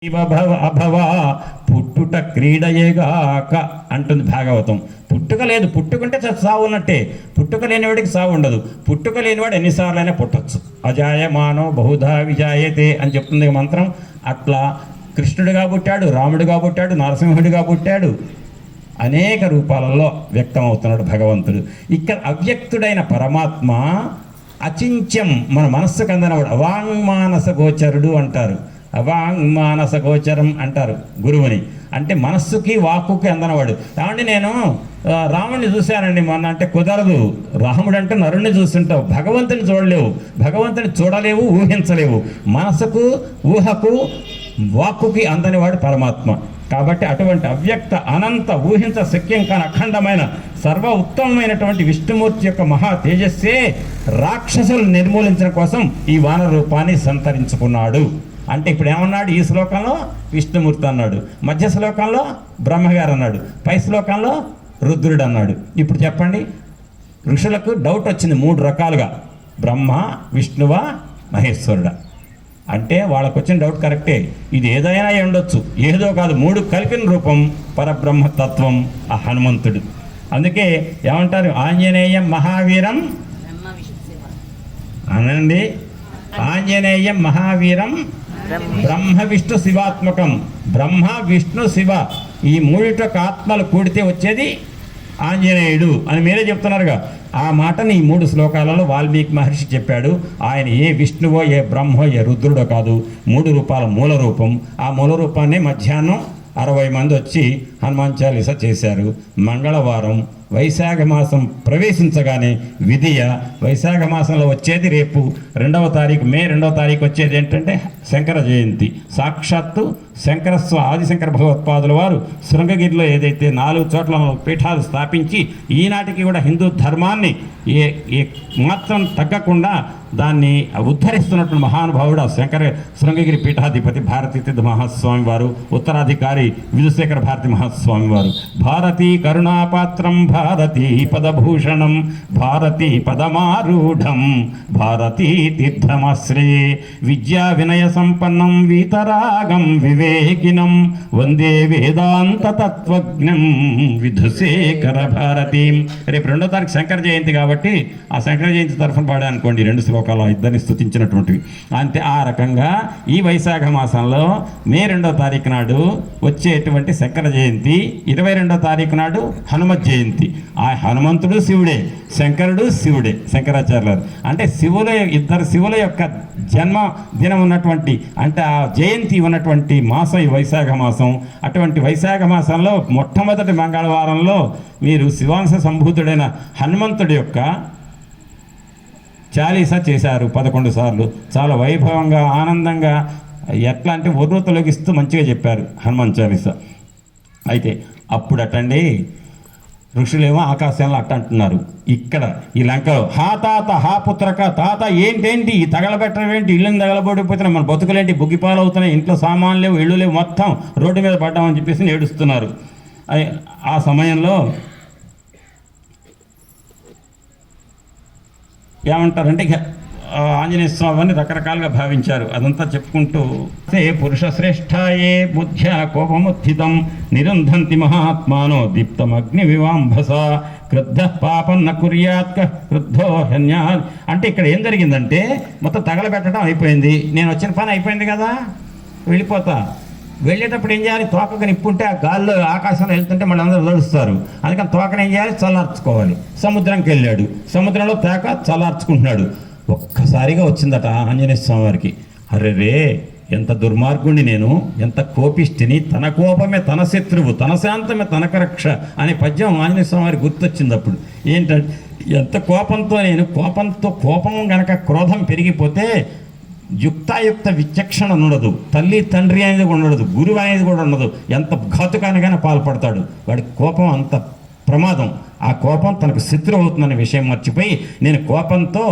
అభవ పుట్టుట క్రీడయేగాక అంటుంది భాగవతం. పుట్టుక లేదు, పుట్టుకుంటే సావు ఉన్నట్టే. పుట్టుక లేనివాడికి సావు ఉండదు. పుట్టుక లేనివాడు ఎన్నిసార్లైనా పుట్టచ్చు. అజాయమానో బహుధా విజాయతే అని చెప్తుంది మంత్రం. అట్లా కృష్ణుడిగా పుట్టాడు, రాముడిగా పుట్టాడు, నరసింహుడిగా పుట్టాడు. అనేక రూపాలలో వ్యక్తమవుతున్నాడు భగవంతుడు. ఇక్కడ అవ్యక్తుడైన పరమాత్మ అచింత్యం, మన మనస్సుకు అందనవాడు. అవాంగ్మానస గోచరుడు అంటారు. అవాంగ్మానస గోచరం అంటారు గురువుని. అంటే మనస్సుకి వాక్కుకి అందనవాడు. ఏమంటే నేను రాముడిని చూశానండి మొన్న అంటే కుదరదు. రాముడు అంటే నరుణ్ణి చూస్తుంటావు, భగవంతుని చూడలేవు. భగవంతుని చూడలేవు, ఊహించలేవు. మనసుకు ఊహకు వాక్కుకి అందనివాడు పరమాత్మ. కాబట్టి అటువంటి అవ్యక్త అనంత ఊహించ శక్యం కాని అఖండమైన సర్వ ఉత్తమమైనటువంటి విష్ణుమూర్తి యొక్క మహా తేజస్సే రాక్షసులు నిర్మూలించడం కోసం ఈ వానర రూపాన్ని సంతరించుకున్నాడు. అంటే ఇప్పుడు ఏమన్నాడు? ఈ శ్లోకంలో విష్ణుమూర్తి అన్నాడు, మధ్య శ్లోకంలో బ్రహ్మగారు అన్నాడు, పై శ్లోకంలో రుద్రుడు అన్నాడు. ఇప్పుడు చెప్పండి, ఋషులకు డౌట్ వచ్చింది 3 రకాలుగా, బ్రహ్మ, విష్ణువ, మహేశ్వరుడా. అంటే వాళ్ళకు వచ్చిన డౌట్ కరెక్టే. ఇది ఏదైనా ఉండొచ్చు, ఏదో కాదు. 3 కలిపిన రూపం పరబ్రహ్మతత్వం ఆ హనుమంతుడు. అందుకే ఏమంటారు? ఆంజనేయం మహావీరం అనండి. ఆంజనేయం మహావీరం బ్రహ్మ విష్ణు శివాత్మకం. బ్రహ్మ విష్ణు శివ ఈ 3 ఆత్మలు కూడితే వచ్చేది ఆంజనేయుడు అని మీరే చెప్తున్నారుగా. ఆ మాటని ఈ 3 శ్లోకాలలో వాల్మీకి మహర్షి చెప్పాడు. ఆయన ఏ విష్ణువో, ఏ బ్రహ్మో, ఏ రుద్రుడో కాదు, 3 రూపాల మూల రూపం. ఆ మూల రూపాన్ని మధ్యాహ్నం 60 మంది వచ్చి హనుమాన్ చాలీసా చేశారు. మంగళవారం వైశాఖ మాసం ప్రవేశించగానే విధియ వైశాఖ మాసంలో వచ్చేది రేపు 2వ తారీఖు, మే 2వ తారీఖు వచ్చేది ఏంటంటే శంకర జయంతి. సాక్షాత్తు ఆదిశంకర భగవత్పాదుల వారు శృంగగిరిలో ఏదైతే 4 చోట్ల పీఠాలు స్థాపించి ఈనాటికి కూడా హిందూ ధర్మాన్ని ఏ మాత్రం తగ్గకుండా దాన్ని ఉద్ధరిస్తున్నటువంటి మహానుభావుడు శృంగగిరి పీఠాధిపతి భారతీతీర్థ మహాస్వామి వారు, ఉత్తరాధికారి విధుశేఖర భారతి మహాస్వామి వారు. భారతీ కరుణాపాత్రం భారతీ పదభూషణం భారతీ పదమారూఢం భారతీ తీర్థమాశ్రయే విద్యా వినయ సంపన్నం వీతరాగం వివేకినం వందే వేదాంత తత్వజ్ఞం విధుశేఖర భారతీం. రేపు 2వ తారీఖు శంకర జయంతి కాబట్టి ఆ శంకర జయంతి తరఫున పాడా అనుకోండి 2 శ్లోకాలు ఇద్దరిని స్తుతించినటువంటివి. అంతే ఆ రకంగా ఈ వైశాఖ మాసంలో మే 2వ తారీఖు నాడు వచ్చేటువంటి శంకర జయంతి, 22వ తారీఖు నాడు హనుమత్ జయంతి. ఆ హనుమంతుడు శివుడే, శంకరుడు శివుడే, శంకరాచార్యులు. అంటే ఇద్దరు శివుల యొక్క జన్మ దినం ఉన్నటువంటి, అంటే ఆ జయంతి ఉన్నటువంటి మాసం ఈ వైశాఖ మాసం. అటువంటి వైశాఖ మాసంలో మొట్టమొదటి మంగళవారంలో మీరు శివాంశ సంభూతుడైన హనుమంతుడి యొక్క చాలీసా చేశారు 11 సార్లు. చాలా వైభవంగా, ఆనందంగా, ఎట్లా అంటే ఉర్రూతలొగిస్తూ మంచిగా చెప్పారు హనుమాన్ చాలీసా. అయితే అప్పుడు అటండి ఋషులేమో ఆకాశంలో అట్ట అంటున్నారు. ఇక్కడ ఈ లంకలో హా తాత, హా పుత్రక, తాత ఏంటేంటి ఈ తగలబెట్టడం ఏంటి, ఇళ్ళని తగలబడిపోతున్నాయి, మన బతుకులేంటి బుగ్గిపాలు అవుతున్నాయి, ఇంట్లో సామాన్లు లేవు, ఇళ్ళు లేవు, మొత్తం రోడ్డు మీద పడ్డామని చెప్పేసి ఏడుస్తున్నారు. ఆ సమయంలో ఏమంటారంటే ఆంజనేయ స్వామిని రకరకాలుగా భావించారు. అదంతా చెప్పుకుంటూ పురుష శ్రేష్ఠాయే బుద్ధ్యా కోపముత్థితం నిరుంధంతి మహాత్మానో దీప్తమగ్ని వివాంభస క్రుద్ధ పాపం న కుర్యాత్ క్రుద్ధో హన్యా. అంటే ఇక్కడ ఏం జరిగిందంటే మొత్తం తగలబెట్టడం అయిపోయింది. నేను వచ్చిన పని అయిపోయింది కదా, వెళ్ళిపోతా. వెళ్ళేటప్పుడు ఏం చేయాలి? తోకగా నిప్పుంటే ఆ గాల్లో ఆకాశంలో వెళ్తుంటే మళ్ళీ అందరూ నడుస్తారు. అందుకని తోకను ఏం చేయాలి? చల్లార్చుకోవాలి. సముద్రంకి వెళ్ళాడు, సముద్రంలో తేక చల్లార్చుకుంటున్నాడు. ఒక్కసారిగా వచ్చిందట ఆంజనేయ స్వామి వారికి, అరే రే ఎంత దుర్మార్గుణ్ణి నేను, ఎంత కోపిష్టిని, తన కోపమే తన శత్రువు, తన శాంతమే తనకు రక్ష అనే పద్యం ఆంజనేయ స్వామి వారికి గుర్తొచ్చింది. అప్పుడు ఏంటంటే ఎంత కోపంతో కోపం గనక క్రోధం పెరిగిపోతే యుక్తాయుక్త విచక్షణ ఉండదు, తల్లి తండ్రి అనేది కూడా ఉండదు, గురువు అనేది కూడా ఉండదు. ఎంత ఘాతుకానికైనా పాల్పడతాడు. వాడి కోపం అంత ప్రమాదం. ఆ కోపం తనకు శత్రువు అవుతుందనే విషయం మర్చిపోయి నేను కోపంతో,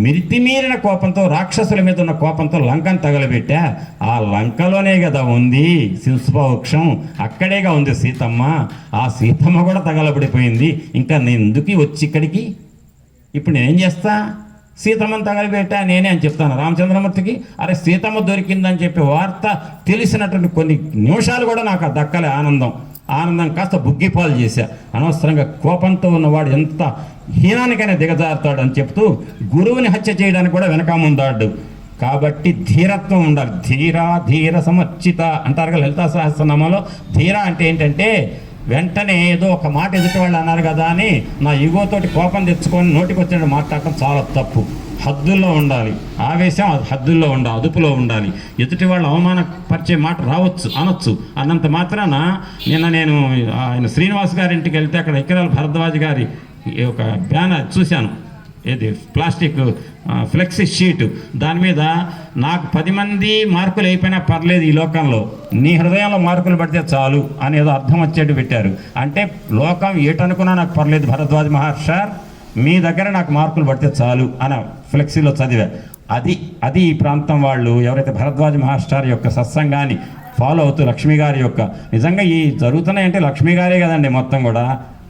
మితిమీరిన కోపంతో, రాక్షసుల మీద ఉన్న కోపంతో లంకను తగలబెట్టా. ఆ లంకలోనే కదా ఉంది శిల్పవృక్షం, అక్కడేగా ఉంది సీతమ్మ. ఆ సీతమ్మ కూడా తగలబడిపోయింది. ఇంకా నేను ఎందుకు వచ్చి ఇక్కడికి? ఇప్పుడు నేనేం చేస్తా? సీతమ్మని తగలబెట్టా నేనే అని చెప్తాను రామచంద్రమూర్తికి. అరే సీతమ్మ దొరికిందని చెప్పి వార్త తెలిసినటువంటి కొన్ని నిమిషాలు కూడా నాకు దక్కలే ఆనందం కాస్త బుగ్గిపాలు చేశా. అనవసరంగా కోపంతో ఉన్నవాడు ఎంత హీనానికైనా దిగజారుతాడు అని చెప్తూ గురువుని హత్య చేయడానికి కూడా వెనక ముందాడు. కాబట్టి ధీరత్వం ఉండాలి. ధీర సమర్చిత అంటారు కదా లలితా సహస్రనామంలో. ధీర అంటే ఏంటంటే వెంటనే ఏదో ఒక మాట ఎదుటి వాళ్ళు అన్నారు కదా అని నా ఈగోతోటి కోపం తెచ్చుకొని నోటికి వచ్చినట్టు మాట్లాడటం చాలా తప్పు. హద్దుల్లో ఉండాలి. ఆవేశం హద్దుల్లో ఉండాలి, అదుపులో ఉండాలి. ఎదుటి వాళ్ళు అవమానపరిచే మాట అనొచ్చు. అన్నంత మాత్రాన నేను ఆయన శ్రీనివాస్ గారి ఇంటికి వెళ్తే అక్కడ ఎకరాల భరద్వాజ్ గారి ఒక బ్యానర్ చూశాను, ఏది ప్లాస్టిక్ ఫ్లెక్సీ షీటు. దాని మీద నాకు 10 మంది మార్కులు అయిపోయినా పర్లేదు ఈ లోకంలో, నీ హృదయంలో మార్కులు పడితే చాలు అనేదో అర్థం వచ్చేట్టు పెట్టారు. అంటే లోకం ఏటనుకున్నా నాకు పర్లేదు భరద్వాజ్ మహర్షి, మీ దగ్గర నాకు మార్కులు పడితే చాలు అని ఫ్లెక్సీలో చదివా. అది ఈ ప్రాంతం వాళ్ళు ఎవరైతే భరద్వాజ్ మహర్షి యొక్క సత్సంగాన్ని ఫాలో అవుతూ లక్ష్మీ గారి యొక్క నిజంగా ఈ జరుగుతున్నాయంటే లక్ష్మీ గారే కదండి మొత్తం కూడా.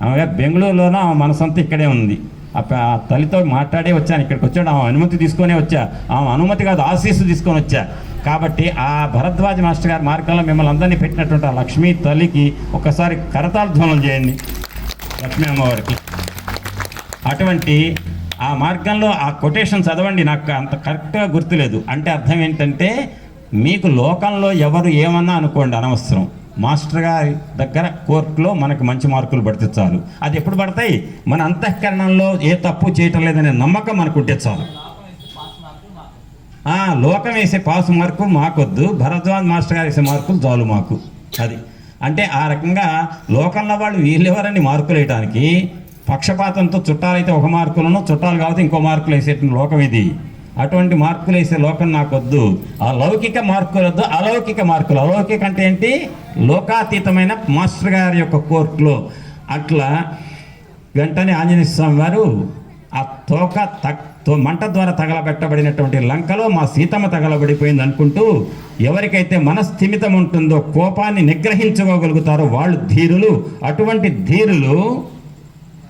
ఆమె బెంగళూరులోనూ ఆమె మనసంతా ఇక్కడే ఉంది. ఆ తల్లితో మాట్లాడే వచ్చాను, ఇక్కడికి వచ్చాడు, ఆమె అనుమతి తీసుకొనే వచ్చా. ఆమె అనుమతి కాదు ఆశీస్సు తీసుకొని వచ్చా. కాబట్టి ఆ భరద్వాజ్ మాస్టర్ గారి మార్గంలో మిమ్మల్ని అందరినీ పెట్టినటువంటి ఆ లక్ష్మీ తల్లికి ఒకసారి కరతాళ ధ్వనులు చేయండి, లక్ష్మీ అమ్మవారికి. అటువంటి ఆ మార్గంలో ఆ కొటేషన్ చదవండి, నాకు అంత కరెక్ట్గా గుర్తులేదు. అంటే అర్థం ఏంటంటే మీకు లోకంలో ఎవరు ఏమన్నా అనుకోండి అనవసరం, మాస్టర్ గారి దగ్గర కోర్టులో మనకు మంచి మార్కులు పడితే చాలు. అది ఎప్పుడు పడతాయి? మన అంతఃకరణంలో ఏ తప్పు చేయటం లేదనే నమ్మకం మనకుంటే చాలు. లోకం వేసే పాసు మార్కు మాకొద్దు, భరద్వాజ్ మాస్టర్ గారు వేసే మార్కులు చాలు మాకు. అది అంటే ఆ రకంగా లోకంలో వాళ్ళు వీళ్ళెవరని మార్కులు వేయడానికి పక్షపాతంతో చుట్టాలైతే ఒక మార్కులను, చుట్టాలు కాబట్టి ఇంకో మార్కులు వేసేటువంటి లోకం ఇది. అటువంటి మార్కులు వేసే లోకం నాకొద్దు. ఆ లౌకిక మార్కులు వద్దు, అలౌకిక మార్కులు. అలౌకిక అంటే ఏంటి? లోకాతీతమైన మాస్టర్ గారి యొక్క కోర్టులో. అట్లా వెంటనే ఆంజనేయ స్వామి వారు ఆ మంట ద్వారా తగలబెట్టబడినటువంటి లంకలో మా సీతమ్మ తగలబడిపోయింది అనుకుంటూ ఎవరికైతే మనస్థిమితం ఉంటుందో, కోపాన్ని నిగ్రహించుకోగలుగుతారో వాళ్ళు ధీరులు. అటువంటి ధీరులు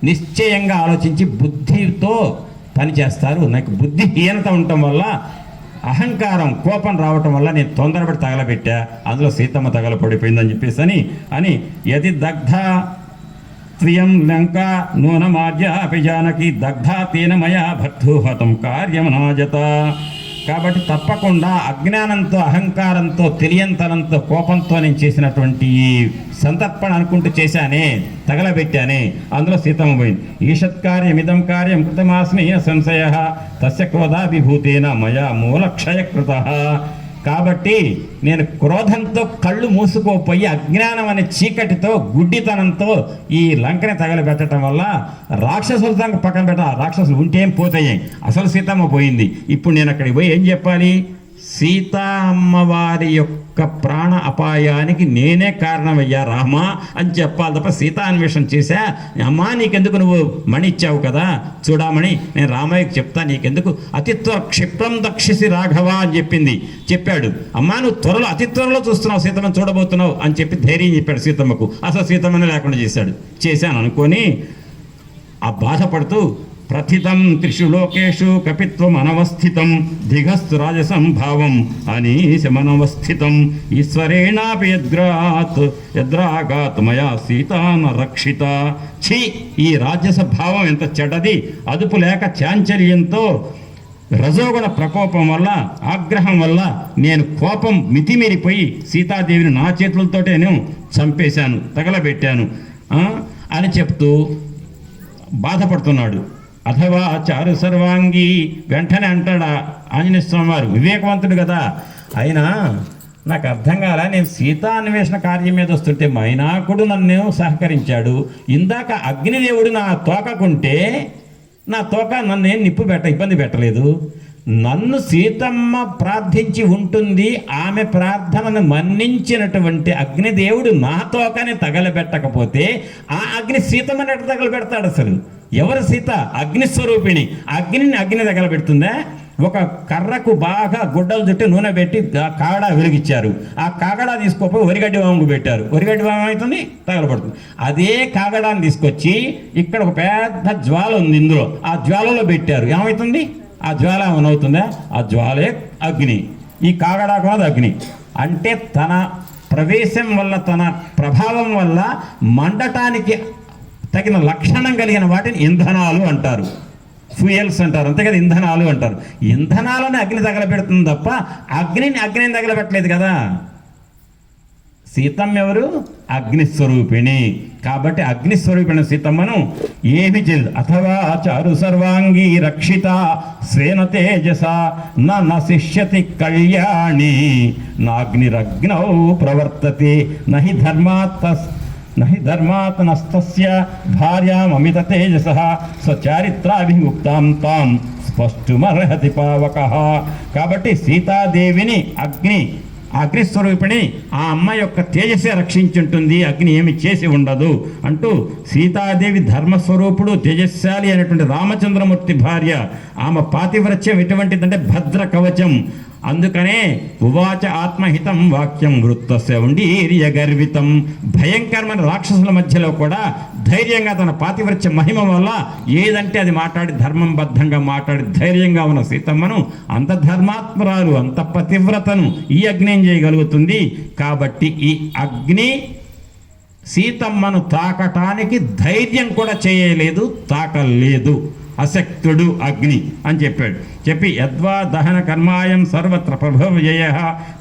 నిశ్చయంగా ఆలోచించి బుద్ధితో పనిచేస్తారు. నాకు బుద్ధిహీనత ఉండటం వల్ల, అహంకారం కోపం రావటం వల్ల నేను తొందరపడి తగలబెట్టా, అందులో సీతమ్మ తగలపడిపోయిందని చెప్పేసి అని యది దగ్ధ త్రియం లంక నూనమార్యాపి జానకి దగ్ధ తేన మయా భర్తూహతం కార్యమనాజత. కాబట్టి తప్పకుండా అజ్ఞానంతో, అహంకారంతో, తెలియంతనంతో, కోపంతో నేను చేసినటువంటి ఈ సంతర్పణ అనుకుంటూ చేశానే, తగలబెట్టానే, అందులో సీతమ్మ పోయింది. ఈషత్కార్యమిదం కార్యం కృతమాస్మీయ సంశయ తస్య క్రోధాభిభూతేన మయా మూలక్షయకృత. కాబట్టి నేను క్రోధంతో కళ్ళు మూసుకోపోయి అజ్ఞానం అనే చీకటితో, గుడ్డితనంతో ఈ లంకని తగలబెట్టడం వల్ల రాక్షసులతో పక్కన పెట్ట, రాక్షసులు ఉంటే ఏం పోతాయి, అసలు సీతమ్మ పోయింది. ఇప్పుడు నేను అక్కడికి పోయి ఏం చెప్పాలి? సీతా అమ్మవారి యొక్క ప్రాణ అపాయానికి నేనే కారణమయ్యా రామా అని చెప్పాలి తప్ప సీతా అన్వేషణ చేశా. అమ్మా నీకెందుకు, నువ్వు మణి ఇచ్చావు కదా చూడమని, నేను రామయ్యకి చెప్తా, నీకెందుకు, అతి త్వర క్షిప్రం దక్షిసి రాఘవ అని చెప్పాడు. అమ్మా నువ్వు త్వరలో, అతి త్వరలో చూస్తున్నావు, సీతమ్మని చూడబోతున్నావు అని చెప్పి ధైర్యం చెప్పాడు సీతమ్మకు. అసలు సీతమ్మని లేకుండా చేశాను అనుకొని ఆ బాధపడుతూ ప్రథితం త్రిషు లోకేషు కపిత్వం అనవస్థితం దిగస్తు రాజసంభావం అనీశమనవస్థితం ఈశ్వరేణాపి యద్రాగాత్ మయా సీతాన రక్షిత. ఛీ, ఈ రాజస భావం ఎంత చెడ్డది! అదుపు లేక చాంచల్యంతో, రజోగుణ ప్రకోపం వల్ల, ఆగ్రహం వల్ల నేను కోపం మితిమీరిపోయి సీతాదేవిని నా చేతులతోటే నేను చంపేశాను, తగలబెట్టాను అని చెప్తూ బాధపడుతున్నాడు. అథవా చారు సర్వాంగి. వెంటనే అంటాడా ఆంజనేయ స్వామి వారు, వివేకవంతుడు కదా అయినా నాకు అర్థం కాల, నేను సీతా అన్వేషణ కార్యం మీద వస్తుంటే మైనాకుడు నన్ను సహకరించాడు, ఇందాక అగ్నిదేవుడు నా తోకకుంటే నా తోక నన్ను ఏం ఇబ్బంది పెట్టలేదు, నన్ను సీతమ్మ ప్రార్థించి ఉంటుంది, ఆమె ప్రార్థనను మన్నించినటువంటి అగ్నిదేవుడు నా తోకని తగలబెట్టకపోతే ఆ అగ్ని సీతమ్మని ఎట్లా తగలబెడతాడు? అసలు ఎవరు సీత? అగ్నిస్వరూపిణి. అగ్ని తగలబెడుతుందా? ఒక కర్రకు బాగా గుడ్డలు చుట్టి నూనె పెట్టి కాగడా వెలిగించారు, ఆ కాగడా తీసుకోపోయి వరిగడ్డి వాముకు పెట్టారు, వరిగడ్డి వాము అవుతుంది, తగలబడుతుంది. అదే కాగడాన్ని తీసుకొచ్చి ఇక్కడ ఒక పెద్ద జ్వాల ఉంది, ఇందులో ఆ జ్వాలలో పెట్టారు, ఏమవుతుంది? ఆ జ్వాల ఏమైనా అవుతుందా? ఆ జ్వాలే అగ్ని. ఈ కాగడాకు అది అగ్ని. అంటే తన ప్రవేశం వల్ల, తన ప్రభావం వల్ల మండటానికి తగిన లక్షణం కలిగిన వాటిని ఇంధనాలు అంటారు, ఫ్యూయల్స్ అంటారు, అంతే కదా, ఇంధనాలు అంటారు. ఇంధనాలను అగ్ని తగలబెడుతుంది తప్ప అగ్నిని తగలబెట్టలేదు కదా. సీతమ్మ ఎవరు? అగ్నిస్వరూపిణి. కాబట్టి అగ్నిస్వరూపిణ సీతమ్మను ఏమి చేయదు. అథవా చారు సర్వాంగీ రక్షిత స్వేన తేజస నశిష్యతి కళ్యాణి నాగ్నిరగ్నౌ ప్రవర్తతే నహి ధర్మాత్ నస్తస్య భార్యామమిత తేజస స్వచారిత్రాభిముక్తాం తాం స్పష్టుమర్హతి పావకః. కాబట్టి సీతాదేవిని అగ్నిస్వరూపిణి ఆ అమ్మ యొక్క తేజస్సే రక్షించుంటుంది, అగ్ని ఏమి చేసి ఉండదు అంటూ సీతాదేవి ధర్మస్వరూపుడు తేజస్శాలి అయినటువంటి రామచంద్రమూర్తి భార్య. ఆమె పాతివ్రత్యం ఎటువంటిదంటే భద్ర కవచం. అందుకనే ఉవాచ ఆత్మహితం వాక్యం వృత్తస్య ఉండీర్య గర్వితం. భయంకరమైన రాక్షసుల మధ్యలో కూడా ధైర్యంగా తన పాతివ్రత్య మహిమ వల్ల ఏదంటే అది మాట్లాడి ధర్మంబద్ధంగా మాట్లాడి ధైర్యంగా ఉన్న సీతమ్మను, అంత ధర్మాత్మరాలు, అంత పతివ్రతను ఈ అగ్ని ఏం చేయగలుగుతుంది. కాబట్టి ఈ అగ్ని సీతమ్మను తాకటానికి ధైర్యం కూడా చేయలేదు, తాకలేదు. అశక్తుడు అగ్ని అని చెప్పి యద్వా దహన కర్మాయం సర్వత్ర ప్రభవజయ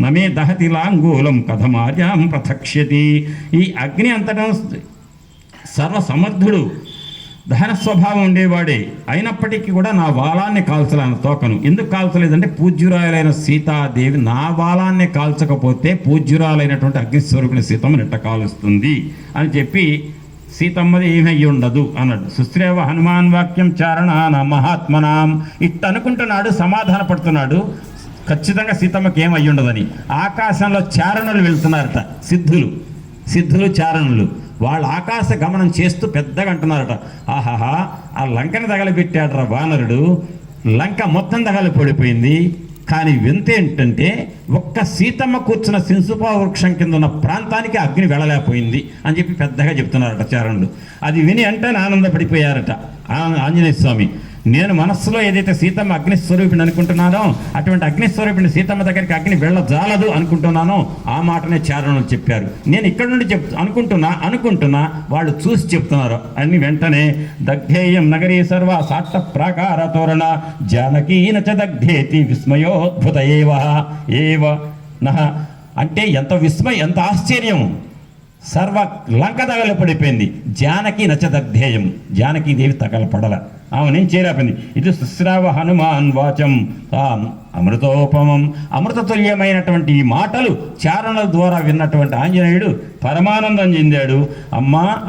నమే దహతి లాంగూలం కథమార్యాం ప్రథక్ష్యతి. ఈ అగ్ని అంతటా సర్వసమర్థుడు, దహన స్వభావం ఉండేవాడే. అయినప్పటికీ కూడా నా వాలాన్ని కాల్చలేను, తోకను ఎందుకు కాల్చలేదంటే పూజ్యురాలైన సీతాదేవి నా వాలాన్ని కాల్చకపోతే పూజ్యురాలైనటువంటి అగ్నిస్వరూపిణి సీతమ్మని ఎట్ట కాలుస్తుంది అని చెప్పి సీతమ్మది ఏమయ్యి ఉండదు అన్నాడు. సుశ్రేవ హనుమాన్ వాక్యం చారణాన మహాత్మనాం ఇట్ట అనుకుంటున్నాడు, సమాధాన పడుతున్నాడు. ఖచ్చితంగా సీతమ్మకి ఏమయ్యి ఉండదని. ఆకాశంలో చారణులు వెళ్తున్నారట, సిద్ధులు చారణులు. వాళ్ళు ఆకాశ గమనం చేస్తూ పెద్దగా అంటున్నారట, ఆహాహా ఆ లంకని తగలబెట్టాడరా వానరుడు, లంక మొత్తం తగలిపడిపోయింది. కానీ వింత ఏంటంటే ఒక్క సీతమ్మ కూర్చున్న సింసుపా వృక్షం కింద ఉన్న ప్రాంతానికి అగ్ని వెళ్ళలేకపోయింది అని చెప్పి పెద్దగా చెప్తున్నారట చారణులు. అది విని అంటే ఆనందపడిపోయారట ఆంజనేయ స్వామి. నేను మనస్సులో ఏదైతే సీతమ్మ అగ్నిస్వరూపిణి అనుకుంటున్నానో అటువంటి అగ్నిస్వరూపిణి సీతమ్మ దగ్గరికి అగ్ని వెళ్ళజాలదు అనుకుంటున్నానో ఆ మాటనే చారణులు చెప్పారు. నేను ఇక్కడ నుండి అనుకుంటున్నా వాళ్ళు చూసి చెప్తున్నారు అని. వెంటనే దగ్ధేయం నగరీ సర్వ సాట్ట ప్రాకార తోరణ జానకీన చ దగ్ధేతి విస్మయోద్భుత ఏవ నహ. అంటే ఎంత విస్మయం, ఎంత ఆశ్చర్యం. సర్వ లంక తగలపడిపోయింది. జానకి నచదగ్ధేయం, జానకీదేవి తగలపడల, ఆమె చేరాపింది. ఇది సుశ్రావ హనుమాన్ వాచం అమృతోపమం. అమృతతుల్యమైనటువంటి ఈ మాటలు చారణల ద్వారా విన్నటువంటి ఆంజనేయుడు పరమానందం చెందాడు.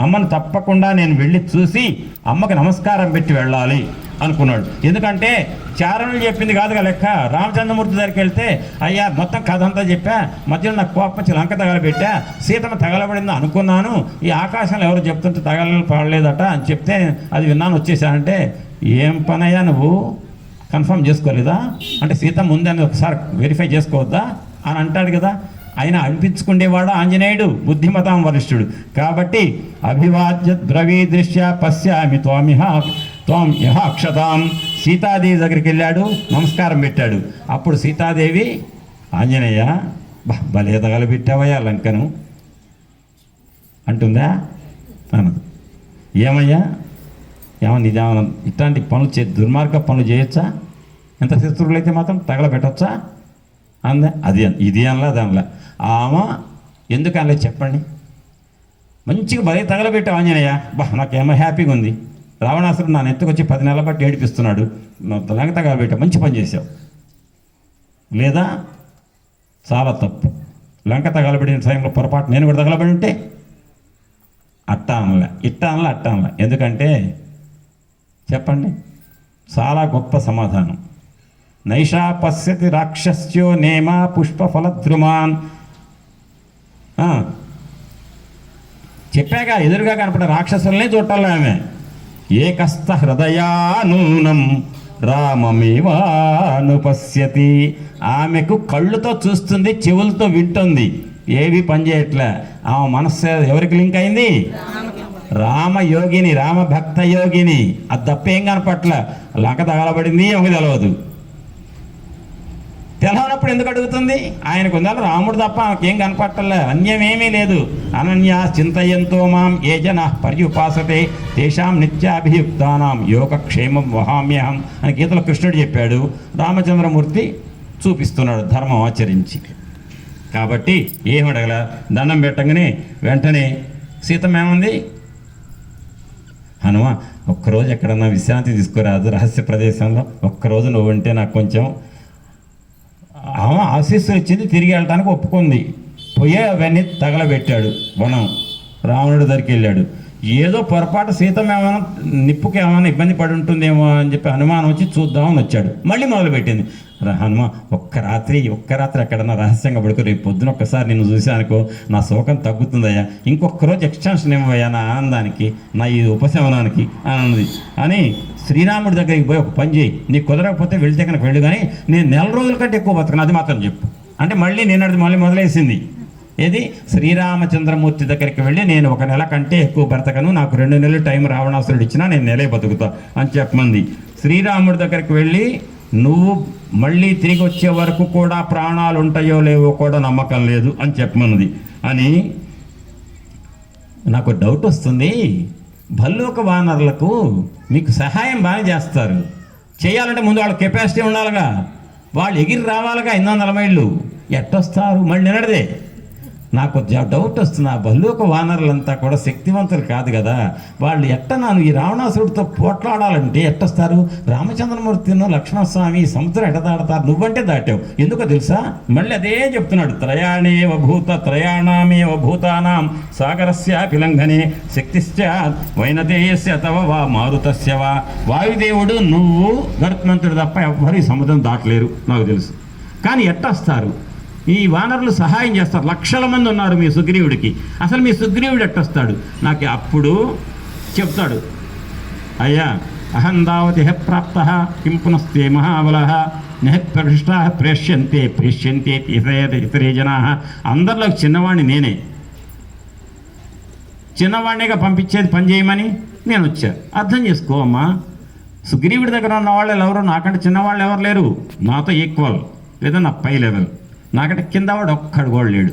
అమ్మను తప్పకుండా నేను వెళ్ళి చూసి అమ్మకి నమస్కారం పెట్టి వెళ్ళాలి అనుకున్నాడు. ఎందుకంటే చారణులు చెప్పింది కాదుగా లెక్క. రామచంద్రమూర్తి దగ్గరికి వెళ్తే అయ్యా మొత్తం కథ అంతా చెప్పా, మధ్యలో నాకు కోపం వచ్చి లంక తగలబెట్టా, సీతమ్మ తగలబడింది అనుకున్నాను, ఈ ఆకాశంలో ఎవరు చెప్తుంటే తగలపడలేదట అని చెప్తే అది విన్నాను వచ్చేసానంటే, ఏం పనయ్యా నువ్వు కన్ఫర్మ్ చేసుకోలేదా అంటే సీతమ్మ ఉందని ఒకసారి వెరిఫై చేసుకోవద్దా అని అంటాడు కదా. ఆయన అనిపించుకునేవాడు ఆంజనేయుడు, బుద్ధిమతాం వరిష్ఠుడు. కాబట్టి అభివాద్య ద్రవీ దృశ్య పశ్యామి త్వం యహ అక్షతాం. సీతాదేవి దగ్గరికి వెళ్ళాడు, నమస్కారం పెట్టాడు. అప్పుడు సీతాదేవి ఆంజనేయ భలే తగలబెట్టావయ్యా లంకను అంటుందా అన్నది. ఏమయ్యా నిజామన్నా ఇట్లాంటి పనులు దుర్మార్గ పనులు చేయొచ్చా? ఎంత శత్రువులు అయితే మాత్రం తగలబెట్టచ్చా అందా. ఇది అనలా దానిలా ఆమె ఎందుకు అనలేదు చెప్పండి. మంచిగా భలే తగలబెట్టావు ఆంజనేయ, నాకేమో హ్యాపీగా ఉంది. రావణాసురుడు నా ఎత్తుకొచ్చి 10 నెలల బట్టి ఏడిపిస్తున్నాడు, లంక తగలబెట్టావు, మంచి పని చేసావు. లేదా చాలా తప్పు. లంక తగలబడిన సమయంలో పొరపాటు నేను కూడా తగలబడి ఉంటే అట్టా అనలే, ఇట్టా అనలే. ఎందుకంటే చెప్పండి, చాలా గొప్ప సమాధానం. నైషా పశ్యతి రాక్షస్యో నేమా పుష్పఫలద్రుమాన్. చెప్పాక ఎదురుగా కనపడే రాక్షసులనే చూడాలి ఆమె. ఏకస్థ హృదయానూనం రామమేవానుపశ్యతి. ఆమెకు కళ్ళుతో చూస్తుంది, చెవులతో వింటుంది, ఏవి పనిచేయట్లే. ఆమె మనస్సు ఎవరికి లింక్ అయింది? రామయోగిని, రామభక్త యోగిని. అది తప్పేం కనపట్ల. లంక తగలబడింది ఏమి తెలియదు. తెలవనప్పుడు ఎందుకు అడుగుతుంది? ఆయనకు ఉండాలి రాముడు తప్ప ఆమెకేం కనపట్టలే, అన్యమేమీ లేదు. అనన్యా చింతయంతో మాం ఏ జన పర్యుపాసతే తేషాం నిత్యాభియుక్తానాం యోగక్షేమం వహామ్యహం అని గీతలో కృష్ణుడు చెప్పాడు. రామచంద్రమూర్తి చూపిస్తున్నాడు ధర్మం ఆచరించి. కాబట్టి ఏమి అడగల, దండం పెట్టగానే వెంటనే సీతమేముంది, హనుమ ఒక్కరోజు ఎక్కడన్నా విశ్రాంతి తీసుకురాదు రహస్య ప్రదేశంలో, ఒక్కరోజు నువ్వు ఉంటే నాకు కొంచెం. ఆమె ఆశీస్సులు ఇచ్చింది, తిరిగి వెళ్ళటానికి ఒప్పుకుంది. పోయే అవన్నీ తగలబెట్టాడు వనం. రావణుడి దగ్గరికి వెళ్ళాడు. ఏదో పొరపాటు సీతమేమైనా నిప్పుకి ఏమైనా ఇబ్బంది పడి ఉంటుందేమో అని చెప్పి అనుమానం వచ్చి చూద్దామని వచ్చాడు. మళ్ళీ మొదలుపెట్టింది, హనుమ ఒక్క రాత్రి ఎక్కడన్నా రహస్యంగా పడుకో, రేపు పొద్దున ఒక్కసారి నిన్ను చూశానుకో నా శోకం తగ్గుతుందయ్యా, ఇంకొక రోజు ఎక్స్టెన్షన్ ఇవ్వయ్యా నా ఆనందానికి, నా ఈ ఉపశమనానికి అన్నది అని శ్రీరాముడి దగ్గరికి పోయి ఒక పని చేయి, నీకు కుదరకపోతే వెళ్తే కనుక వెళ్ళు, కానీ నేను 4 రోజుల కంటే ఎక్కువ బతకను అది మాత్రం చెప్పు అంటే మళ్ళీ నిన్నది మళ్ళీ మొదలేసింది. ఏది శ్రీరామచంద్రమూర్తి దగ్గరికి వెళ్ళి నేను 1 నెల కంటే ఎక్కువ బ్రతకను, నాకు 2 నెలలు టైం రావణాసురుడు ఇచ్చినా నేను నెలే బతుకుతా అని చెప్పమంది. శ్రీరాముడి దగ్గరికి వెళ్ళి నువ్వు మళ్ళీ తిరిగి వచ్చే వరకు కూడా ప్రాణాలు ఉంటాయో లేవో కూడా నమ్మకం లేదు అని చెప్పమన్నది. అని నాకు డౌట్ వస్తుంది, భల్లూక వానరులకు మీకు సహాయం బాగా చేస్తారు, చేయాలంటే ముందు వాళ్ళ కెపాసిటీ ఉండాలిగా, వాళ్ళు ఎగిరి రావాలిగా 800 మైళ్ళు, ఎట్టొస్తారు? మళ్ళీ నిన్నడదే నాకు డౌట్ వస్తుంది. ఆ భల్లూక వానరులంతా కూడా శక్తివంతులు కాదు కదా, వాళ్ళు నన్ను ఈ రావణాసురుడితో పోట్లాడాలంటే ఎట్టొస్తారు? రామచంద్రమూర్తిను లక్ష్మణస్వామి సముద్రం ఎట్ట దాడతారు, నువ్వంటే దాటావు, ఎందుకో తెలుసా? మళ్ళీ అదే చెప్తున్నాడు, త్రయాణామేవ భూతానాం సాగరస్య పిలంఘనే శక్తిశ్చ వైనదేయస్య తవ వా మారుతస్య వా. వాయుదేవుడు నువ్వు గరుత్మంతుడు తప్ప ఎవ్వరు ఈ సముద్రం దాటలేరు నాకు తెలుసు, కానీ ఎట్టొస్తారు? ఈ వానరులు సహాయం చేస్తారు, లక్షల మంది ఉన్నారు మీ సుగ్రీవుడికి, అసలు మీ సుగ్రీవుడు ఎట్టొస్తాడు? నాకు అప్పుడు చెప్తాడు, అయ్యా అహం దావతి హ ప్రాప్త కిం పునస్తే మహాబల ప్రతిష్ట ప్రేష్యంతే ఇతరే జనా. అందరిలో చిన్నవాడిని నేనే, చిన్నవాడినిగా పంపించేది పని చేయమని నేను వచ్చా. అర్థం చేసుకో అమ్మా, సుగ్రీవుడి దగ్గర ఉన్న వాళ్ళు ఎవరు నాకంటే చిన్నవాళ్ళు ఎవరు లేరు, నాతో ఈక్వల్ లేదా నా పై లెవెల్, నాకంటే కింద వాడు ఒక్కడు కూడా లేడు.